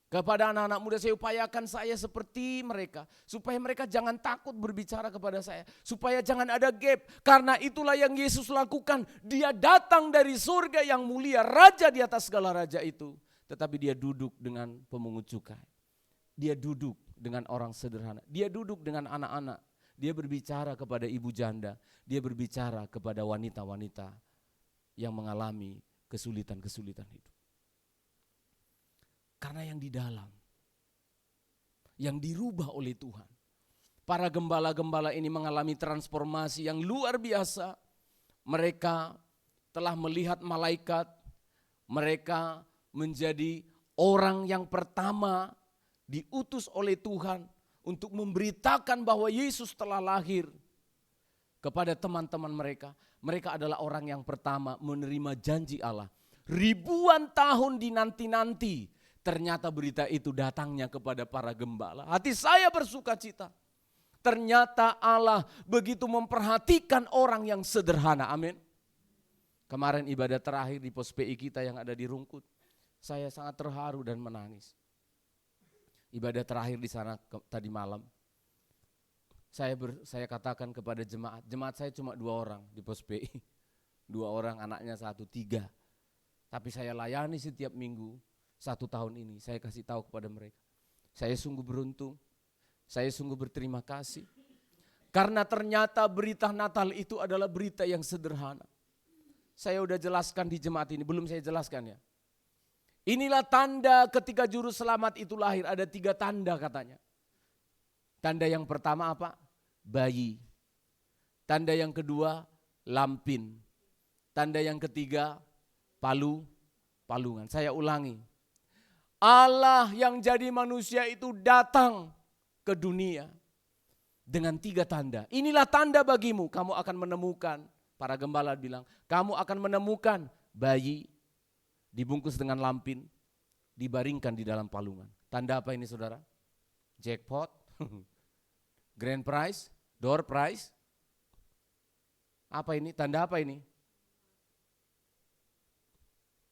Kepada anak-anak muda saya upayakan saya seperti mereka. Supaya mereka jangan takut berbicara kepada saya. Supaya jangan ada gap. Karena itulah yang Yesus lakukan. Dia datang dari surga yang mulia. Raja di atas segala raja itu. Tetapi dia duduk dengan pemungut cukai. Dia duduk dengan orang sederhana. Dia duduk dengan anak-anak. Dia berbicara kepada ibu janda. Dia berbicara kepada wanita-wanita yang mengalami kesulitan-kesulitan hidup. Karena yang di dalam, yang dirubah oleh Tuhan. Para gembala-gembala ini mengalami transformasi yang luar biasa. Mereka telah melihat malaikat, mereka menjadi orang yang pertama diutus oleh Tuhan untuk memberitakan bahwa Yesus telah lahir kepada teman-teman mereka. Mereka adalah orang yang pertama menerima janji Allah. Ribuan tahun dinanti-nanti. Ternyata berita itu datangnya kepada para gembala. Hati saya bersuka cita. Ternyata Allah begitu memperhatikan orang yang sederhana. Amin. Kemarin ibadah terakhir di pos PI kita yang ada di Rungkut. Saya sangat terharu dan menangis. Ibadah terakhir di sana tadi malam. Saya katakan kepada jemaat saya cuma 2 orang di pos PI. 2 orang, anaknya 1, 3. Tapi saya layani setiap minggu. 1 tahun ini saya kasih tahu kepada mereka. Saya sungguh beruntung, saya sungguh berterima kasih. Karena ternyata berita Natal itu adalah berita yang sederhana. Saya udah jelaskan di jemaat ini, belum saya jelaskan ya. Inilah tanda ketika juru selamat itu lahir, ada 3 tanda katanya. Tanda yang pertama apa? Bayi. Tanda yang kedua, lampin. Tanda yang ketiga, palungan. Saya ulangi. Allah yang jadi manusia itu datang ke dunia dengan 3 tanda. Inilah tanda bagimu, kamu akan menemukan, para gembala bilang, kamu akan menemukan bayi dibungkus dengan lampin, dibaringkan di dalam palungan. Tanda apa ini saudara? Jackpot, grand prize, door prize. Apa ini? Tanda apa ini?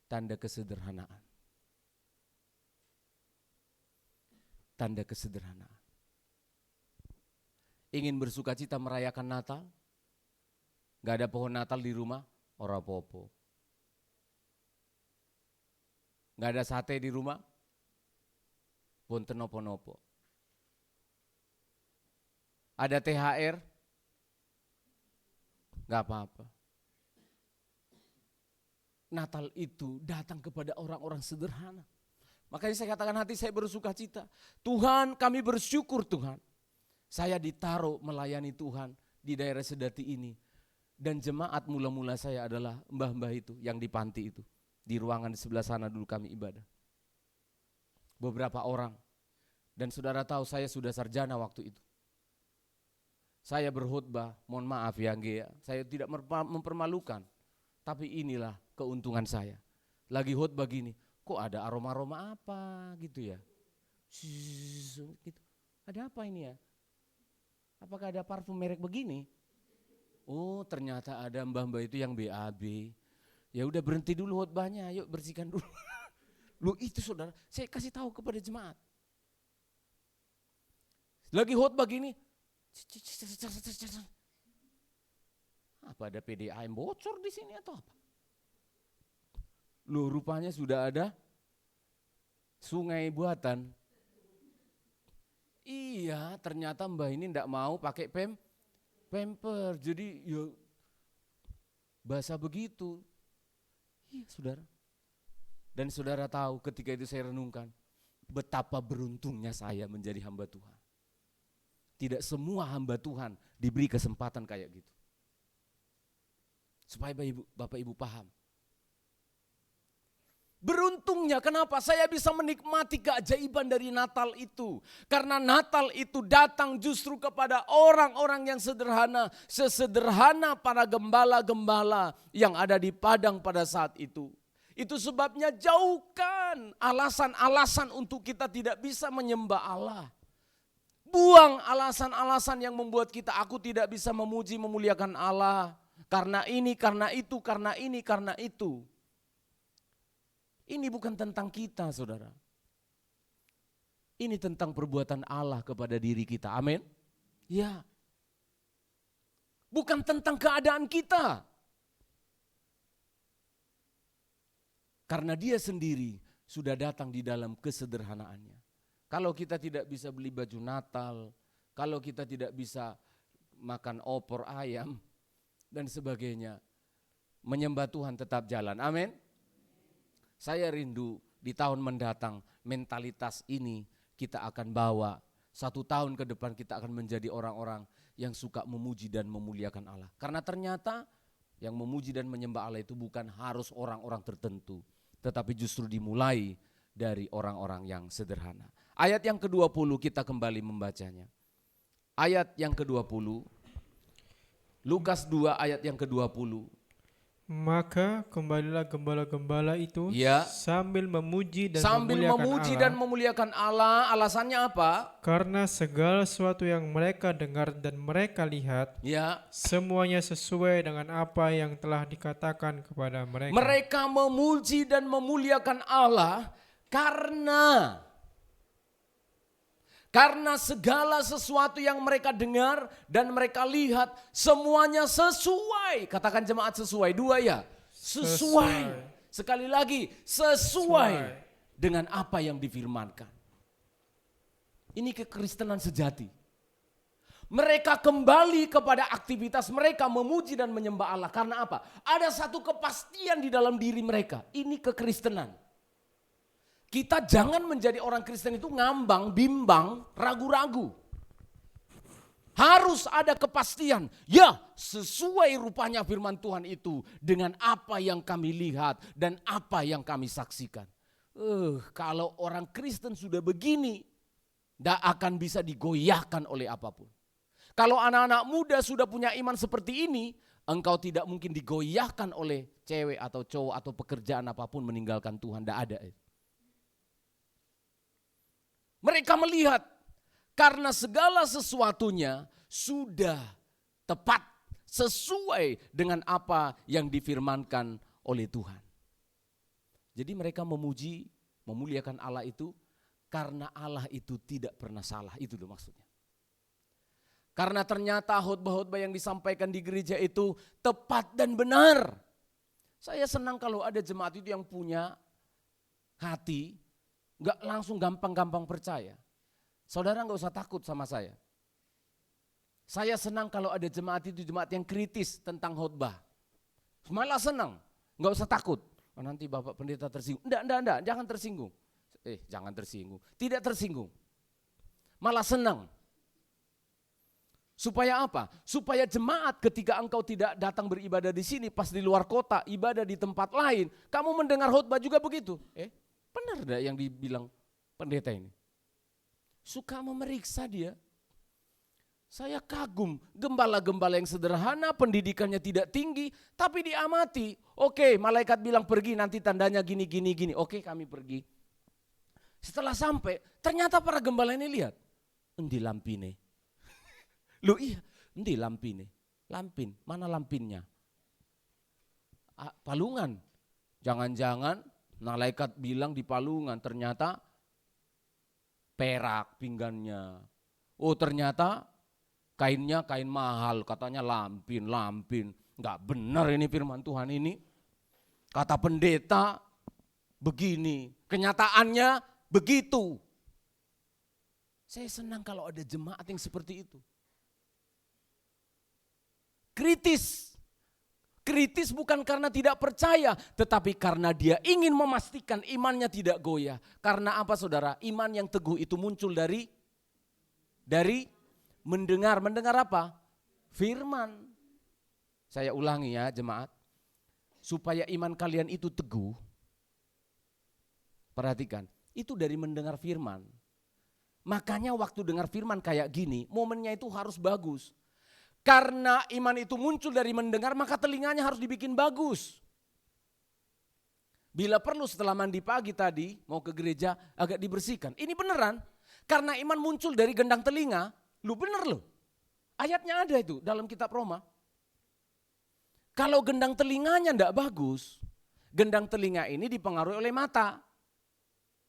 Tanda kesederhanaan. Tanda kesederhanaan. Ingin bersuka cita merayakan Natal? Gak ada pohon Natal di rumah? Ora popo. Gak ada sate di rumah? Punten nopo-nopo. Ada THR? Gak apa-apa. Natal itu datang kepada orang-orang sederhana. Makanya saya katakan hati saya bersuka cita. Tuhan, kami bersyukur Tuhan. Saya ditaruh melayani Tuhan di daerah Sedati ini. Dan jemaat mula-mula saya adalah mbah-mbah itu yang di panti itu. Di ruangan di sebelah sana dulu kami ibadah. Beberapa orang. Dan saudara tahu saya sudah sarjana waktu itu. Saya berkhutbah, mohon maaf ya Ngea, saya tidak mempermalukan. Tapi inilah keuntungan saya. Lagi khutbah gini, kok ada aroma-aroma apa gitu ya. Gitu. Ada apa ini ya? Apakah ada parfum merek begini? Oh ternyata ada mbah-mbah itu yang BAB. Ya udah berhenti dulu khutbahnya, yuk bersihkan dulu. Lu itu saudara, saya kasih tahu kepada jemaat. Lagi khutbah gini, apa ada PDAM bocor di sini atau apa? Loh rupanya sudah ada sungai buatan. Iya ternyata mbah ini enggak mau pakai pamper. Jadi ya basah begitu. Iya saudara. Dan saudara tahu ketika itu saya renungkan. Betapa beruntungnya saya menjadi hamba Tuhan. Tidak semua hamba Tuhan diberi kesempatan kayak gitu. Supaya Bapak Ibu paham. Beruntungnya kenapa saya bisa menikmati keajaiban dari Natal itu. Karena Natal itu datang justru kepada orang-orang yang sederhana. Sesederhana para gembala-gembala yang ada di padang pada saat itu. Itu sebabnya jauhkan alasan-alasan untuk kita tidak bisa menyembah Allah. Buang alasan-alasan yang membuat kita aku tidak bisa memuji memuliakan Allah. Karena ini, karena itu, karena ini, karena itu. Ini bukan tentang kita saudara. Ini tentang perbuatan Allah kepada diri kita. Amin. Ya. Bukan tentang keadaan kita. Karena dia sendiri sudah datang di dalam kesederhanaannya. Kalau kita tidak bisa beli baju Natal, kalau kita tidak bisa makan opor ayam dan sebagainya, menyembah Tuhan tetap jalan. Amin. Saya rindu di tahun mendatang mentalitas ini kita akan bawa. 1 tahun ke depan kita akan menjadi orang-orang yang suka memuji dan memuliakan Allah. Karena ternyata yang memuji dan menyembah Allah itu bukan harus orang-orang tertentu. Tetapi justru dimulai dari orang-orang yang sederhana. Ayat yang ke-20 kita kembali membacanya. Ayat yang ke-20. Lukas 2 ayat yang ke-20. Maka kembalilah gembala-gembala itu sambil memuji dan memuliakan Allah. Alasannya apa? Karena segala sesuatu yang mereka dengar dan mereka lihat, semuanya sesuai dengan apa yang telah dikatakan kepada mereka. Mereka memuji dan memuliakan Allah karena segala sesuatu yang mereka dengar dan mereka lihat semuanya sesuai. Katakan jemaat sesuai. 2 ya. Sesuai. Sekali lagi sesuai dengan apa yang difirmankan. Ini kekristenan sejati. Mereka kembali kepada aktivitas mereka memuji dan menyembah Allah. Karena apa? Ada satu kepastian di dalam diri mereka. Ini kekristenan. Kita jangan menjadi orang Kristen itu ngambang, bimbang, ragu-ragu. Harus ada kepastian. Ya, sesuai rupanya firman Tuhan itu dengan apa yang kami lihat dan apa yang kami saksikan. Kalau orang Kristen sudah begini, tidak akan bisa digoyahkan oleh apapun. Kalau anak-anak muda sudah punya iman seperti ini, engkau tidak mungkin digoyahkan oleh cewek atau cowok atau pekerjaan apapun meninggalkan Tuhan. Tidak ada. Mereka melihat karena segala sesuatunya sudah tepat sesuai dengan apa yang difirmankan oleh Tuhan. Jadi mereka memuji, memuliakan Allah itu karena Allah itu tidak pernah salah. Itu loh maksudnya. Karena ternyata khotbah-khotbah yang disampaikan di gereja itu tepat dan benar. Saya senang kalau ada jemaat itu yang punya hati, gak langsung gampang-gampang percaya. Saudara gak usah takut sama saya. Saya senang kalau ada jemaat itu jemaat yang kritis tentang khotbah. Malah senang, gak usah takut. Nanti Bapak Pendeta tersinggung. Enggak, jangan tersinggung. Jangan tersinggung. Tidak tersinggung. Malah senang. Supaya apa? Supaya jemaat ketika engkau tidak datang beribadah di sini, pas di luar kota, ibadah di tempat lain, kamu mendengar khotbah juga begitu. Benar enggak yang dibilang pendeta ini? Suka memeriksa dia. Saya kagum, gembala-gembala yang sederhana, pendidikannya tidak tinggi, tapi diamati. Oke, malaikat bilang pergi, nanti tandanya gini. Oke, kami pergi. Setelah sampai, ternyata para gembala ini lihat. Endi lampine. Loh iya, endi lampine. Lampin, mana lampinnya? Palungan. Jangan-jangan malaikat bilang di palungan, ternyata perak pinggannya. Oh ternyata kainnya kain mahal, katanya lampin. Enggak benar ini firman Tuhan ini. Kata pendeta begini, kenyataannya begitu. Saya senang kalau ada jemaat yang seperti itu. Kritis bukan karena tidak percaya, tetapi karena dia ingin memastikan imannya tidak goyah. Karena apa saudara? Iman yang teguh itu muncul dari mendengar apa? Firman. Saya ulangi ya jemaat. Supaya iman kalian itu teguh. Perhatikan, itu dari mendengar firman. Makanya waktu dengar firman kayak gini, momennya itu harus bagus. Karena iman itu muncul dari mendengar, maka telinganya harus dibikin bagus. Bila perlu setelah mandi pagi tadi, mau ke gereja agak dibersihkan. Ini beneran, karena iman muncul dari gendang telinga. Lu bener loh. Ayatnya ada itu dalam kitab Roma. Kalau gendang telinganya enggak bagus, gendang telinga ini dipengaruhi oleh mata.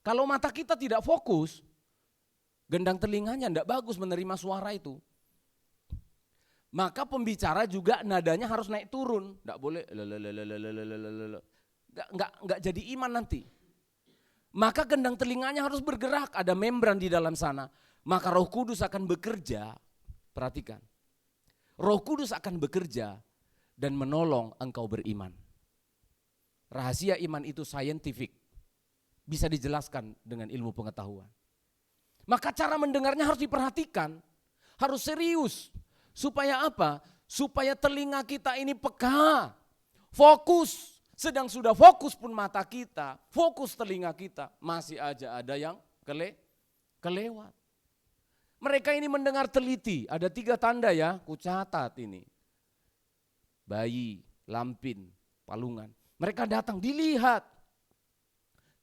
Kalau mata kita tidak fokus, gendang telinganya enggak bagus menerima suara itu. Maka pembicara juga nadanya harus naik turun. Enggak boleh enggak jadi iman nanti. Maka gendang telinganya harus bergerak, ada membran di dalam sana. Maka Roh Kudus akan bekerja, perhatikan. Roh Kudus akan bekerja dan menolong engkau beriman. Rahasia iman itu saintifik, bisa dijelaskan dengan ilmu pengetahuan. Maka cara mendengarnya harus diperhatikan, harus serius. Supaya apa? Supaya telinga kita ini peka, fokus. Sedang sudah fokus pun mata kita, fokus telinga kita, masih aja ada yang kelewat. Mereka ini mendengar teliti, ada 3 tanda ya, kucatat ini. Bayi, lampin, palungan. Mereka datang dilihat.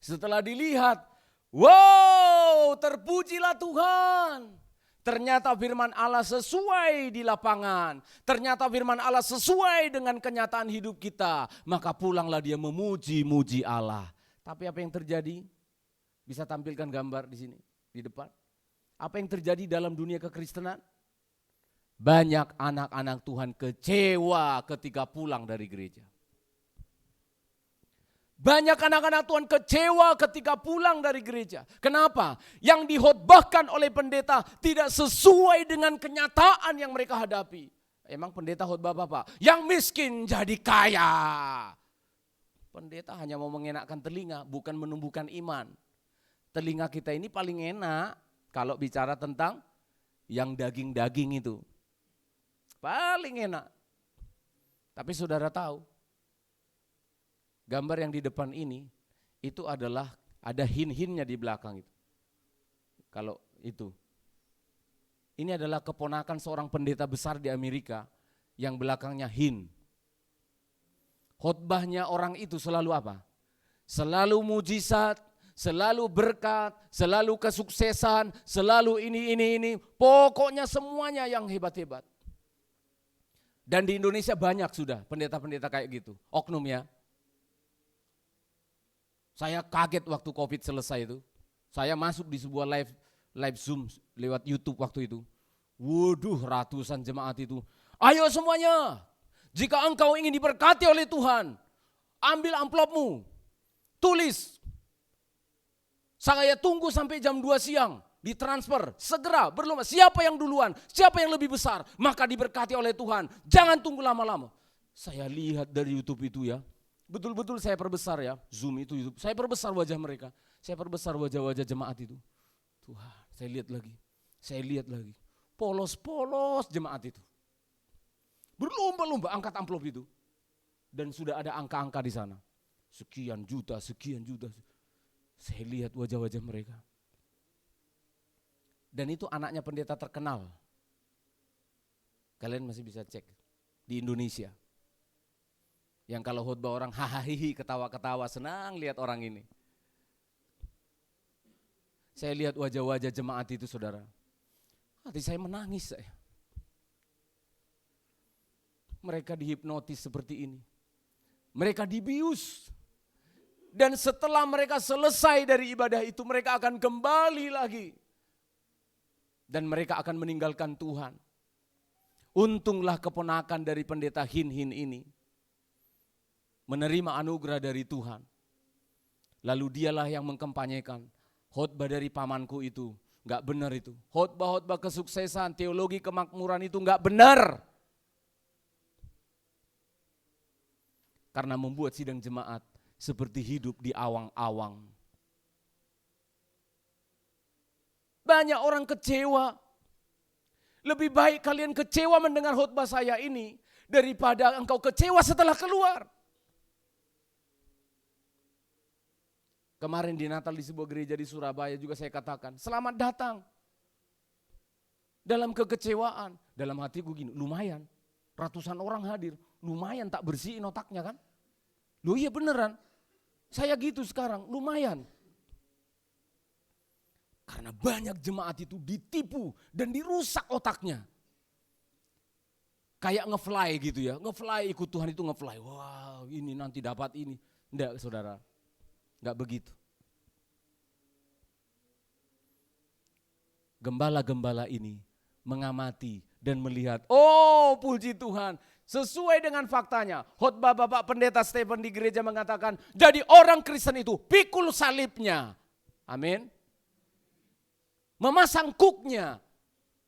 Setelah dilihat, wow, terpujilah Tuhan. Ternyata firman Allah sesuai di lapangan. Ternyata firman Allah sesuai dengan kenyataan hidup kita. Maka pulanglah dia memuji-muji Allah. Tapi apa yang terjadi? Bisa tampilkan gambar di sini, di depan. Apa yang terjadi dalam dunia kekristenan? Banyak anak-anak Tuhan kecewa ketika pulang dari gereja. Banyak anak-anak Tuhan kecewa ketika pulang dari gereja. Kenapa? Yang dihotbahkan oleh pendeta tidak sesuai dengan kenyataan yang mereka hadapi. Emang pendeta khotbah apa? Yang miskin jadi kaya. Pendeta hanya mau mengenakkan telinga, bukan menumbuhkan iman. Telinga kita ini paling enak kalau bicara tentang yang daging-daging itu. Paling enak. Tapi saudara tahu, gambar yang di depan ini, itu adalah ada hin-hinnya di belakang itu. Kalau itu. Ini adalah keponakan seorang pendeta besar di Amerika yang belakangnya hin. Khotbahnya orang itu selalu apa? Selalu mujizat, selalu berkat, selalu kesuksesan, selalu ini. Pokoknya semuanya yang hebat-hebat. Dan di Indonesia banyak sudah pendeta-pendeta kayak gitu. Oknum ya. Saya kaget waktu COVID selesai itu. Saya masuk di sebuah live Zoom lewat YouTube waktu itu. Waduh, ratusan jemaat itu. Ayo semuanya, jika engkau ingin diberkati oleh Tuhan, ambil amplopmu, tulis. Saya tunggu sampai jam 2 siang, ditransfer, segera berlomba. Siapa yang duluan, siapa yang lebih besar, maka diberkati oleh Tuhan. Jangan tunggu lama-lama. Saya lihat dari YouTube itu ya, betul-betul saya perbesar ya, Zoom itu YouTube. Saya perbesar wajah mereka, saya perbesar wajah-wajah jemaat itu. Tuhan, saya lihat lagi. Polos-polos jemaat itu. Berlomba-lomba angkat amplop itu. Dan sudah ada angka-angka di sana. Sekian juta. Saya lihat wajah-wajah mereka. Dan itu anaknya pendeta terkenal. Kalian masih bisa cek di Indonesia. Yang kalau khotbah orang hahaha ketawa-ketawa, senang lihat orang ini. Saya lihat wajah-wajah jemaat itu saudara. Hati saya menangis saya. Mereka dihipnotis seperti ini. Mereka dibius. Dan setelah mereka selesai dari ibadah itu, mereka akan kembali lagi. Dan mereka akan meninggalkan Tuhan. Untunglah keponakan dari pendeta hin-hin ini menerima anugerah dari Tuhan. Lalu dialah yang mengkampanyekan, khotbah dari pamanku itu enggak benar itu. Khotbah-khotbah kesuksesan, teologi kemakmuran itu enggak benar. Karena membuat sidang jemaat seperti hidup di awang-awang. Banyak orang kecewa. Lebih baik kalian kecewa mendengar khotbah saya ini daripada engkau kecewa setelah keluar. Kemarin di Natal di sebuah gereja di Surabaya juga saya katakan, selamat datang. Dalam kekecewaan, dalam hatiku gini, lumayan. Ratusan orang hadir, lumayan tak bersihin otaknya kan. Loh iya beneran, saya gitu sekarang, lumayan. Karena banyak jemaat itu ditipu dan dirusak otaknya. Kayak ngefly gitu ya, ngefly ikut Tuhan itu ngefly. Wah ini nanti dapat ini. Enggak saudara. Enggak begitu. Gembala-gembala ini mengamati dan melihat, oh puji Tuhan, sesuai dengan faktanya. Khotbah Bapak Pendeta Stephen di gereja mengatakan, jadi orang Kristen itu pikul salibnya. Amin. Memasang kuknya.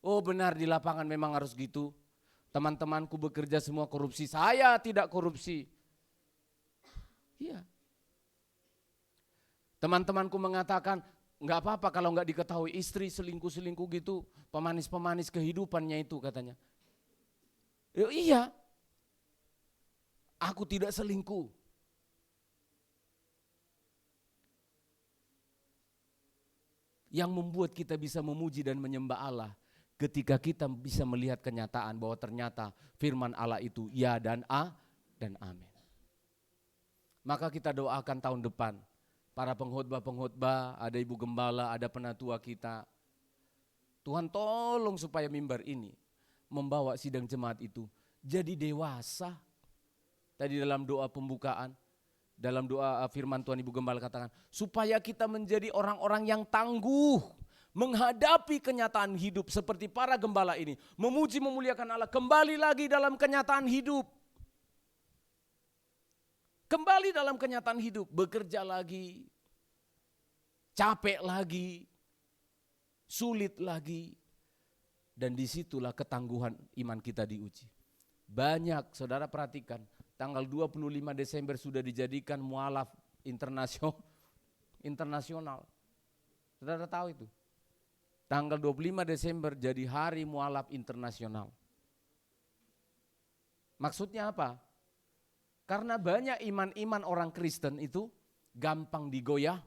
Oh benar di lapangan memang harus gitu. Teman-temanku bekerja semua korupsi, saya tidak korupsi. Iya. Teman-temanku mengatakan, enggak apa-apa kalau enggak diketahui istri selingkuh-selingkuh gitu, pemanis-pemanis kehidupannya itu katanya. Iya, aku tidak selingkuh. Yang membuat kita bisa memuji dan menyembah Allah, ketika kita bisa melihat kenyataan bahwa ternyata firman Allah itu ya dan amin. Maka kita doakan tahun depan, para pengkhotbah-pengkhotbah, ada ibu gembala, ada penatua kita. Tuhan tolong supaya mimbar ini membawa sidang jemaat itu jadi dewasa. Tadi dalam doa pembukaan, dalam doa firman Tuhan ibu gembala katakan, supaya kita menjadi orang-orang yang tangguh menghadapi kenyataan hidup seperti para gembala ini. Memuji memuliakan Allah, kembali lagi dalam kenyataan hidup. Kembali dalam kenyataan hidup, bekerja lagi, capek lagi, sulit lagi. Dan disitulah ketangguhan iman kita diuji. Banyak, saudara perhatikan, tanggal 25 Desember sudah dijadikan mualaf internasional. Saudara tahu itu? Tanggal 25 Desember jadi hari mualaf internasional. Maksudnya apa? Karena banyak iman-iman orang Kristen itu gampang digoyahkan.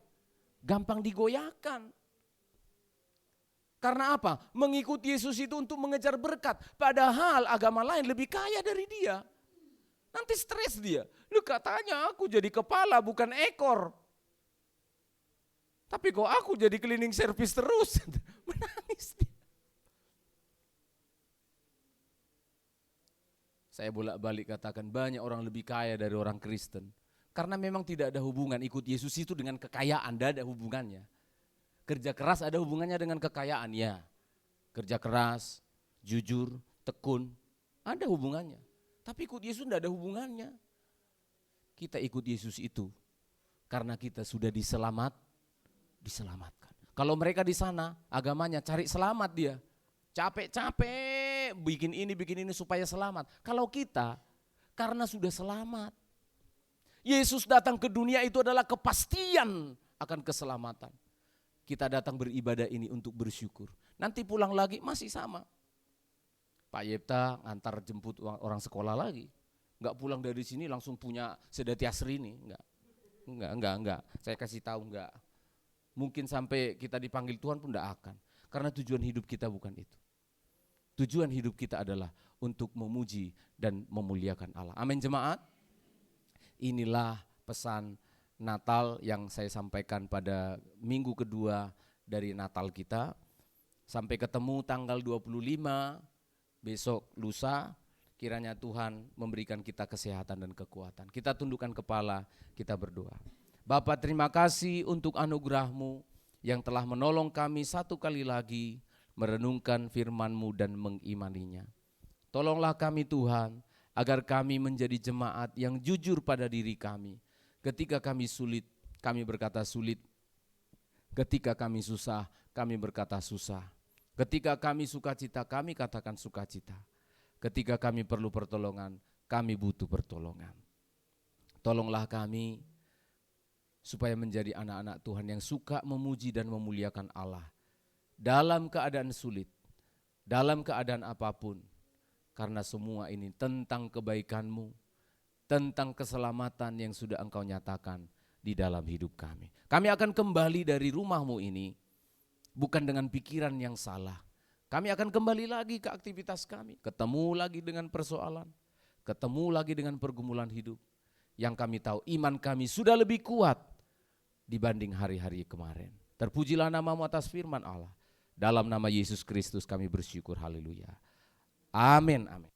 Karena apa? Mengikuti Yesus itu untuk mengejar berkat. Padahal agama lain lebih kaya dari dia. Nanti stres dia. Lu katanya aku jadi kepala bukan ekor. Tapi kok aku jadi cleaning service terus. Menangis dia. Saya bolak-balik katakan banyak orang lebih kaya dari orang Kristen. Karena memang tidak ada hubungan ikut Yesus itu dengan kekayaan. Tidak ada hubungannya. Kerja keras ada hubungannya dengan kekayaan, ya. Kerja keras, jujur, tekun, ada hubungannya. Tapi ikut Yesus tidak ada hubungannya. Kita ikut Yesus itu karena kita sudah diselamatkan. Kalau mereka di sana agamanya cari selamat dia. Capek-capek bikin ini supaya selamat. Kalau kita karena sudah selamat. Yesus datang ke dunia itu adalah kepastian akan keselamatan. Kita datang beribadah ini untuk bersyukur. Nanti pulang lagi masih sama. Pak Yepta ngantar jemput orang sekolah lagi. Enggak pulang dari sini langsung punya sedati asri ini. Enggak. Saya kasih tahu enggak. Mungkin sampai kita dipanggil Tuhan pun enggak akan. Karena tujuan hidup kita bukan itu. Tujuan hidup kita adalah untuk memuji dan memuliakan Allah. Amin jemaat. Inilah pesan Natal yang saya sampaikan pada minggu kedua dari Natal kita. Sampai ketemu tanggal 25 besok lusa, kiranya Tuhan memberikan kita kesehatan dan kekuatan. Kita tundukkan kepala, kita berdoa. Bapa, terima kasih untuk anugerah-Mu yang telah menolong kami satu kali lagi merenungkan firman-Mu dan mengimaninya. Tolonglah kami Tuhan, agar kami menjadi jemaat yang jujur pada diri kami. Ketika kami sulit, kami berkata sulit. Ketika kami susah, kami berkata susah. Ketika kami sukacita, kami katakan sukacita. Ketika kami perlu pertolongan, kami butuh pertolongan. Tolonglah kami supaya menjadi anak-anak Tuhan yang suka memuji dan memuliakan Allah. Dalam keadaan sulit, dalam keadaan apapun. Karena semua ini tentang kebaikan-Mu, tentang keselamatan yang sudah Engkau nyatakan di dalam hidup kami. Kami akan kembali dari rumah-Mu ini bukan dengan pikiran yang salah. Kami akan kembali lagi ke aktivitas kami, ketemu lagi dengan persoalan, ketemu lagi dengan pergumulan hidup. Yang kami tahu iman kami sudah lebih kuat dibanding hari-hari kemarin. Terpujilah nama-Mu atas firman Allah. Dalam nama Yesus Kristus kami bersyukur, haleluya. Amin, amin.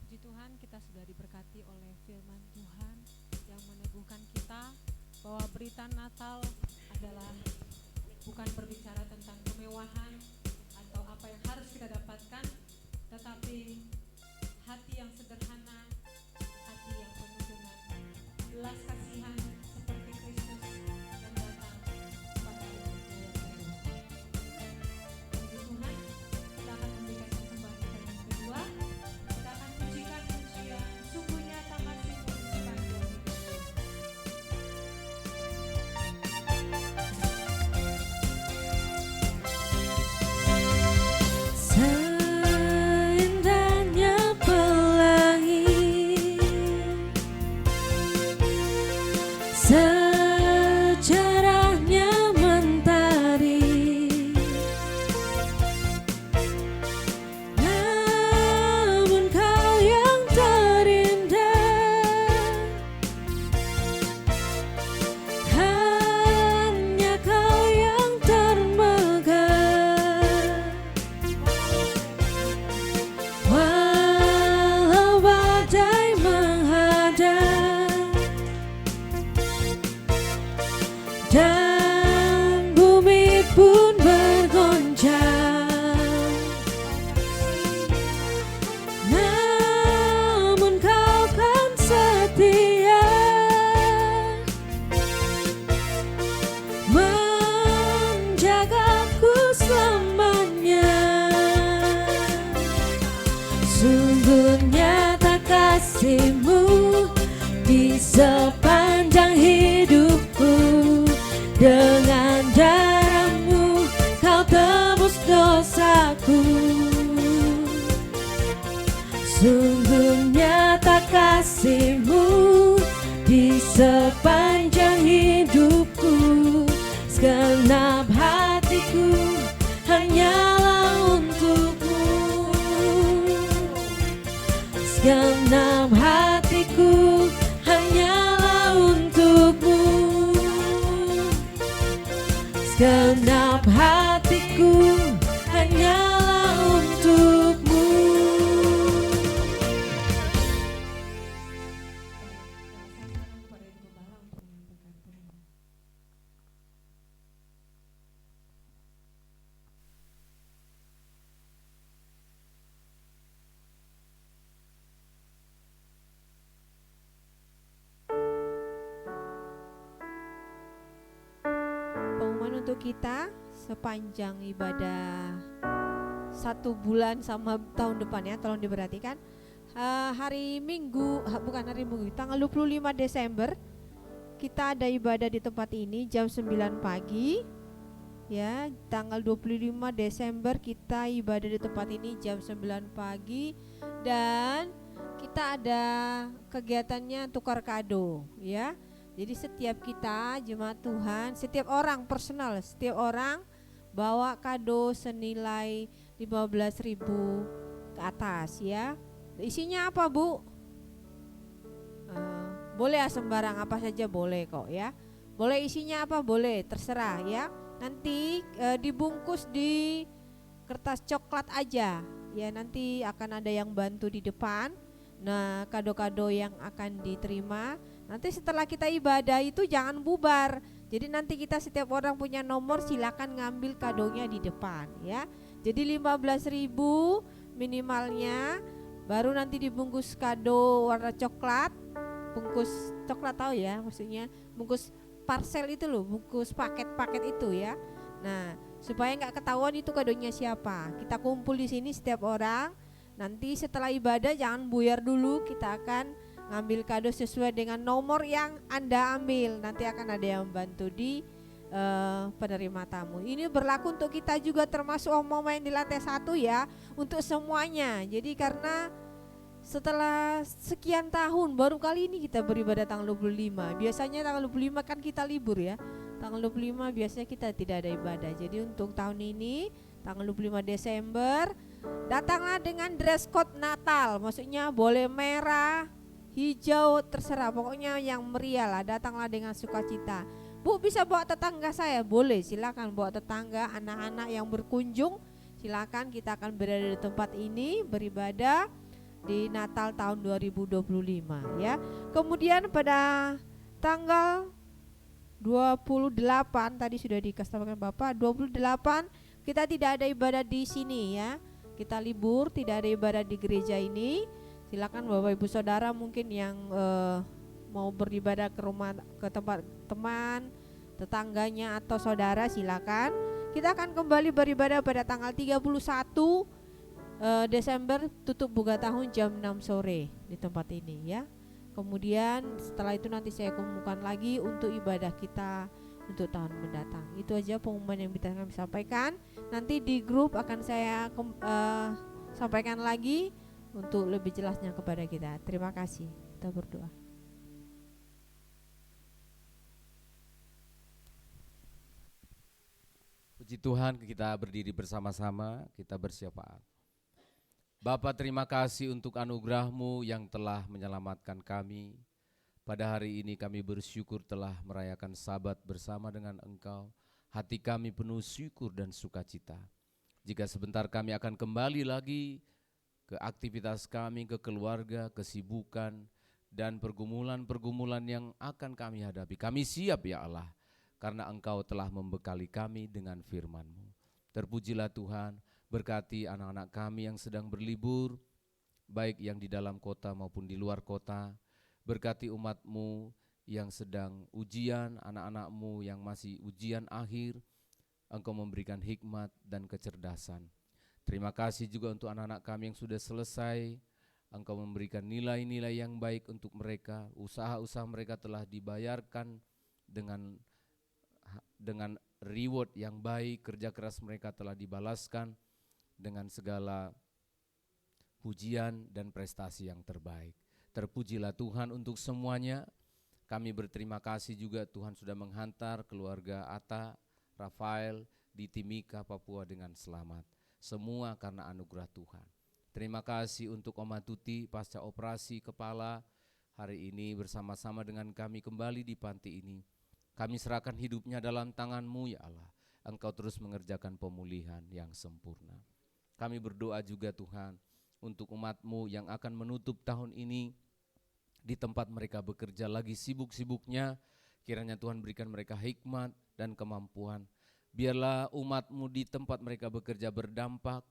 Puji Tuhan, kita sudah diberkati oleh firman Tuhan yang meneguhkan kita bahwa berita Natal adalah bukan berbicara tentang kemewahan atau apa yang harus kita dapatkan, tetapi hati yang sederhana, hati yang penuh dengan belas kasihan seperti Kristus yang datang kepada umat Tuhan. Puji Tuhan, kita akan memberikan persembahan kita yang kedua. Kita akan pujikan pujian sungguh nyata kasih-Mu sepanjang hidup. Seindahnya pelangi kasih-Mu di sepanjang hidupku. Dengan darah-Mu Kau tebus dosaku. Sungguh nyata kasih-Mu di sepanjang hidupku. Segenap hatiku hanyalah untuk-Mu. Segenap hatiku hanyalah untuk-Mu. Segenap hatiku hanyalah untuk-Mu. Pengumuman untuk kita sepanjang ibadah 1 bulan sama tahun depan ya, tolong diperhatikan. Hari Minggu, bukan hari Minggu, tanggal 25 Desember kita ada ibadah di tempat ini jam 9 pagi. Ya, tanggal 25 Desember kita ibadah di tempat ini jam 9 pagi dan kita ada kegiatannya tukar kado ya. Jadi setiap kita jemaat Tuhan, setiap orang personal, setiap orang bawa kado senilai 15.000 ke atas ya. Isinya apa, Bu? Boleh sembarang apa saja boleh kok ya. Boleh isinya apa boleh, terserah ya. Nanti dibungkus di kertas coklat aja ya, nanti akan ada yang bantu di depan. Nah, kado-kado yang akan diterima nanti setelah kita ibadah itu jangan bubar. Jadi nanti kita setiap orang punya nomor, silakan ngambil kadonya di depan ya. Jadi 15.000 minimalnya, baru nanti dibungkus kado warna coklat. Bungkus coklat tahu ya, maksudnya bungkus parcel itu loh, bungkus paket-paket itu ya. Nah, supaya nggak ketahuan itu kadonya siapa. Kita kumpul di sini setiap orang. Nanti setelah ibadah jangan buyar dulu, kita akan ngambil kado sesuai dengan nomor yang Anda ambil. Nanti akan ada yang bantu di penerima tamu. Ini berlaku untuk kita juga, termasuk Om-Om yang di lantai 1 ya, untuk semuanya. Jadi karena setelah sekian tahun baru kali ini kita beribadah tanggal 25. Biasanya tanggal 25 kan kita libur ya. Tanggal 25 biasanya kita tidak ada ibadah. Jadi untuk tahun ini tanggal 25 Desember datanglah dengan dress code Natal. Maksudnya boleh merah, hijau, terserah, pokoknya yang meriah lah. Datanglah dengan sukacita. Bu, bisa bawa tetangga saya? Boleh, silakan bawa tetangga, anak-anak yang berkunjung. Silakan, kita akan berada di tempat ini beribadah di Natal tahun 2025 ya. Kemudian pada tanggal 28 tadi sudah dikasih Bapak, 28 kita tidak ada ibadah di sini ya. Kita libur, tidak ada ibadah di gereja ini. Silakan Bapak Ibu Saudara mungkin yang mau beribadah ke rumah, ke tempat teman, tetangganya atau saudara, silakan. Kita akan kembali beribadah pada tanggal 31 Desember, tutup buka tahun jam 6 sore di tempat ini ya. Kemudian setelah itu nanti saya umumkan lagi untuk ibadah kita untuk tahun mendatang. Itu aja pengumuman yang bisa kami sampaikan. Nanti di grup akan saya sampaikan lagi untuk lebih jelasnya kepada kita. Terima kasih. Kita berdoa. Puji Tuhan, kita berdiri bersama-sama, kita bersyafaat. Bapa, terima kasih untuk anugerah-Mu yang telah menyelamatkan kami. Pada hari ini kami bersyukur telah merayakan Sabat bersama dengan Engkau. Hati kami penuh syukur dan sukacita. Jika sebentar kami akan kembali lagi ke aktivitas kami, ke keluarga, kesibukan, dan pergumulan-pergumulan yang akan kami hadapi. Kami siap ya Allah, karena Engkau telah membekali kami dengan firman-Mu. Terpujilah Tuhan, berkati anak-anak kami yang sedang berlibur, baik yang di dalam kota maupun di luar kota. Berkati umat-Mu yang sedang ujian, anak-anak-Mu yang masih ujian akhir. Engkau memberikan hikmat dan kecerdasan. Terima kasih juga untuk anak-anak kami yang sudah selesai Engkau memberikan nilai-nilai yang baik untuk mereka. Usaha-usaha mereka telah dibayarkan dengan reward yang baik. Kerja keras mereka telah dibalaskan dengan segala pujian dan prestasi yang terbaik. Terpujilah Tuhan untuk semuanya. Kami berterima kasih juga Tuhan sudah menghantar keluarga Atta, Rafael di Timika, Papua dengan selamat. Semua karena anugerah Tuhan. Terima kasih untuk Oma Tuti pasca operasi kepala hari ini bersama-sama dengan kami kembali di panti ini. Kami serahkan hidupnya dalam tangan-Mu ya Allah. Engkau terus mengerjakan pemulihan yang sempurna. Kami berdoa juga Tuhan untuk umat-Mu yang akan menutup tahun ini di tempat mereka bekerja lagi sibuk-sibuknya. Kiranya Tuhan berikan mereka hikmat dan kemampuan. Biarlah umat-Mu di tempat mereka bekerja berdampak,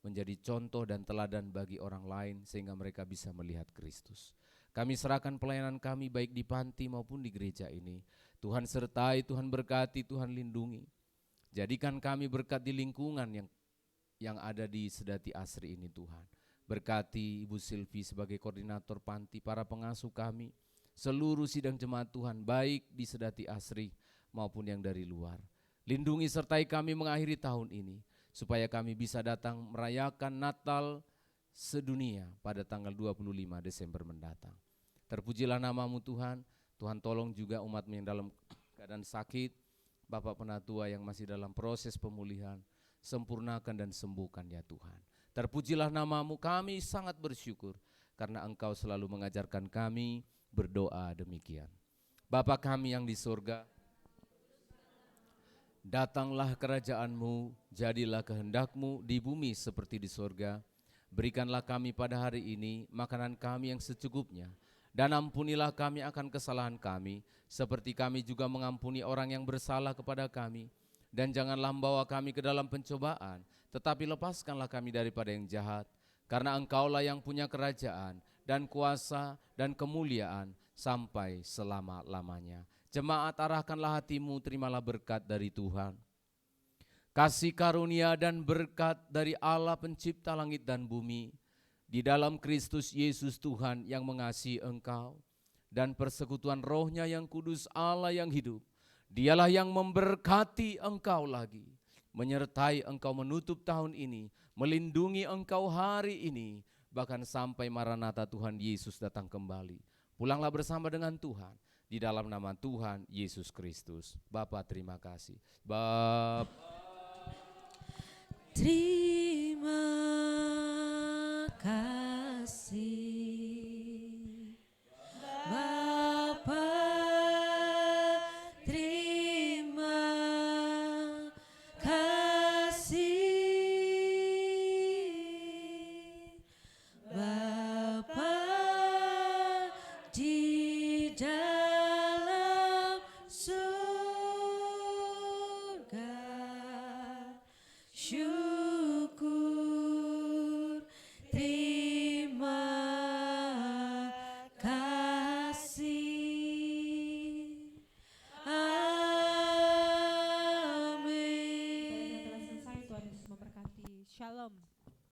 menjadi contoh dan teladan bagi orang lain sehingga mereka bisa melihat Kristus. Kami serahkan pelayanan kami baik di panti maupun di gereja ini. Tuhan sertai, Tuhan berkati, Tuhan lindungi. Jadikan kami berkat di lingkungan yang ada di Sedati Asri ini Tuhan. Berkati Ibu Silvi sebagai koordinator panti, para pengasuh kami, seluruh sidang jemaat Tuhan baik di Sedati Asri maupun yang dari luar. Lindungi sertai kami mengakhiri tahun ini, supaya kami bisa datang merayakan Natal sedunia pada tanggal 25 Desember mendatang. Terpujilah nama-Mu Tuhan. Tuhan tolong juga umat-Mu yang dalam keadaan sakit, Bapak Penatua yang masih dalam proses pemulihan, sempurnakan dan sembuhkan ya Tuhan. Terpujilah nama-Mu, kami sangat bersyukur karena Engkau selalu mengajarkan kami berdoa demikian. Bapa kami yang di surga, datanglah kerajaan-Mu, jadilah kehendak-Mu di bumi seperti di surga. Berikanlah kami pada hari ini makanan kami yang secukupnya, dan ampunilah kami akan kesalahan kami, seperti kami juga mengampuni orang yang bersalah kepada kami. Dan janganlah membawa kami ke dalam pencobaan, tetapi lepaskanlah kami daripada yang jahat. Karena Engkaulah yang punya kerajaan dan kuasa dan kemuliaan sampai selama-lamanya. Jemaat, arahkanlah hatimu, terimalah berkat dari Tuhan. Kasih karunia dan berkat dari Allah pencipta langit dan bumi, di dalam Kristus Yesus Tuhan yang mengasihi engkau, dan persekutuan Roh-Nya yang kudus Allah yang hidup, Dialah yang memberkati engkau lagi, menyertai engkau menutup tahun ini, melindungi engkau hari ini, bahkan sampai Maranatha Tuhan Yesus datang kembali. Pulanglah bersama dengan Tuhan, di dalam nama Tuhan Yesus Kristus. Bapa terima kasih. Terima kasih Bapa, terima kasih Bapa di dalam surga.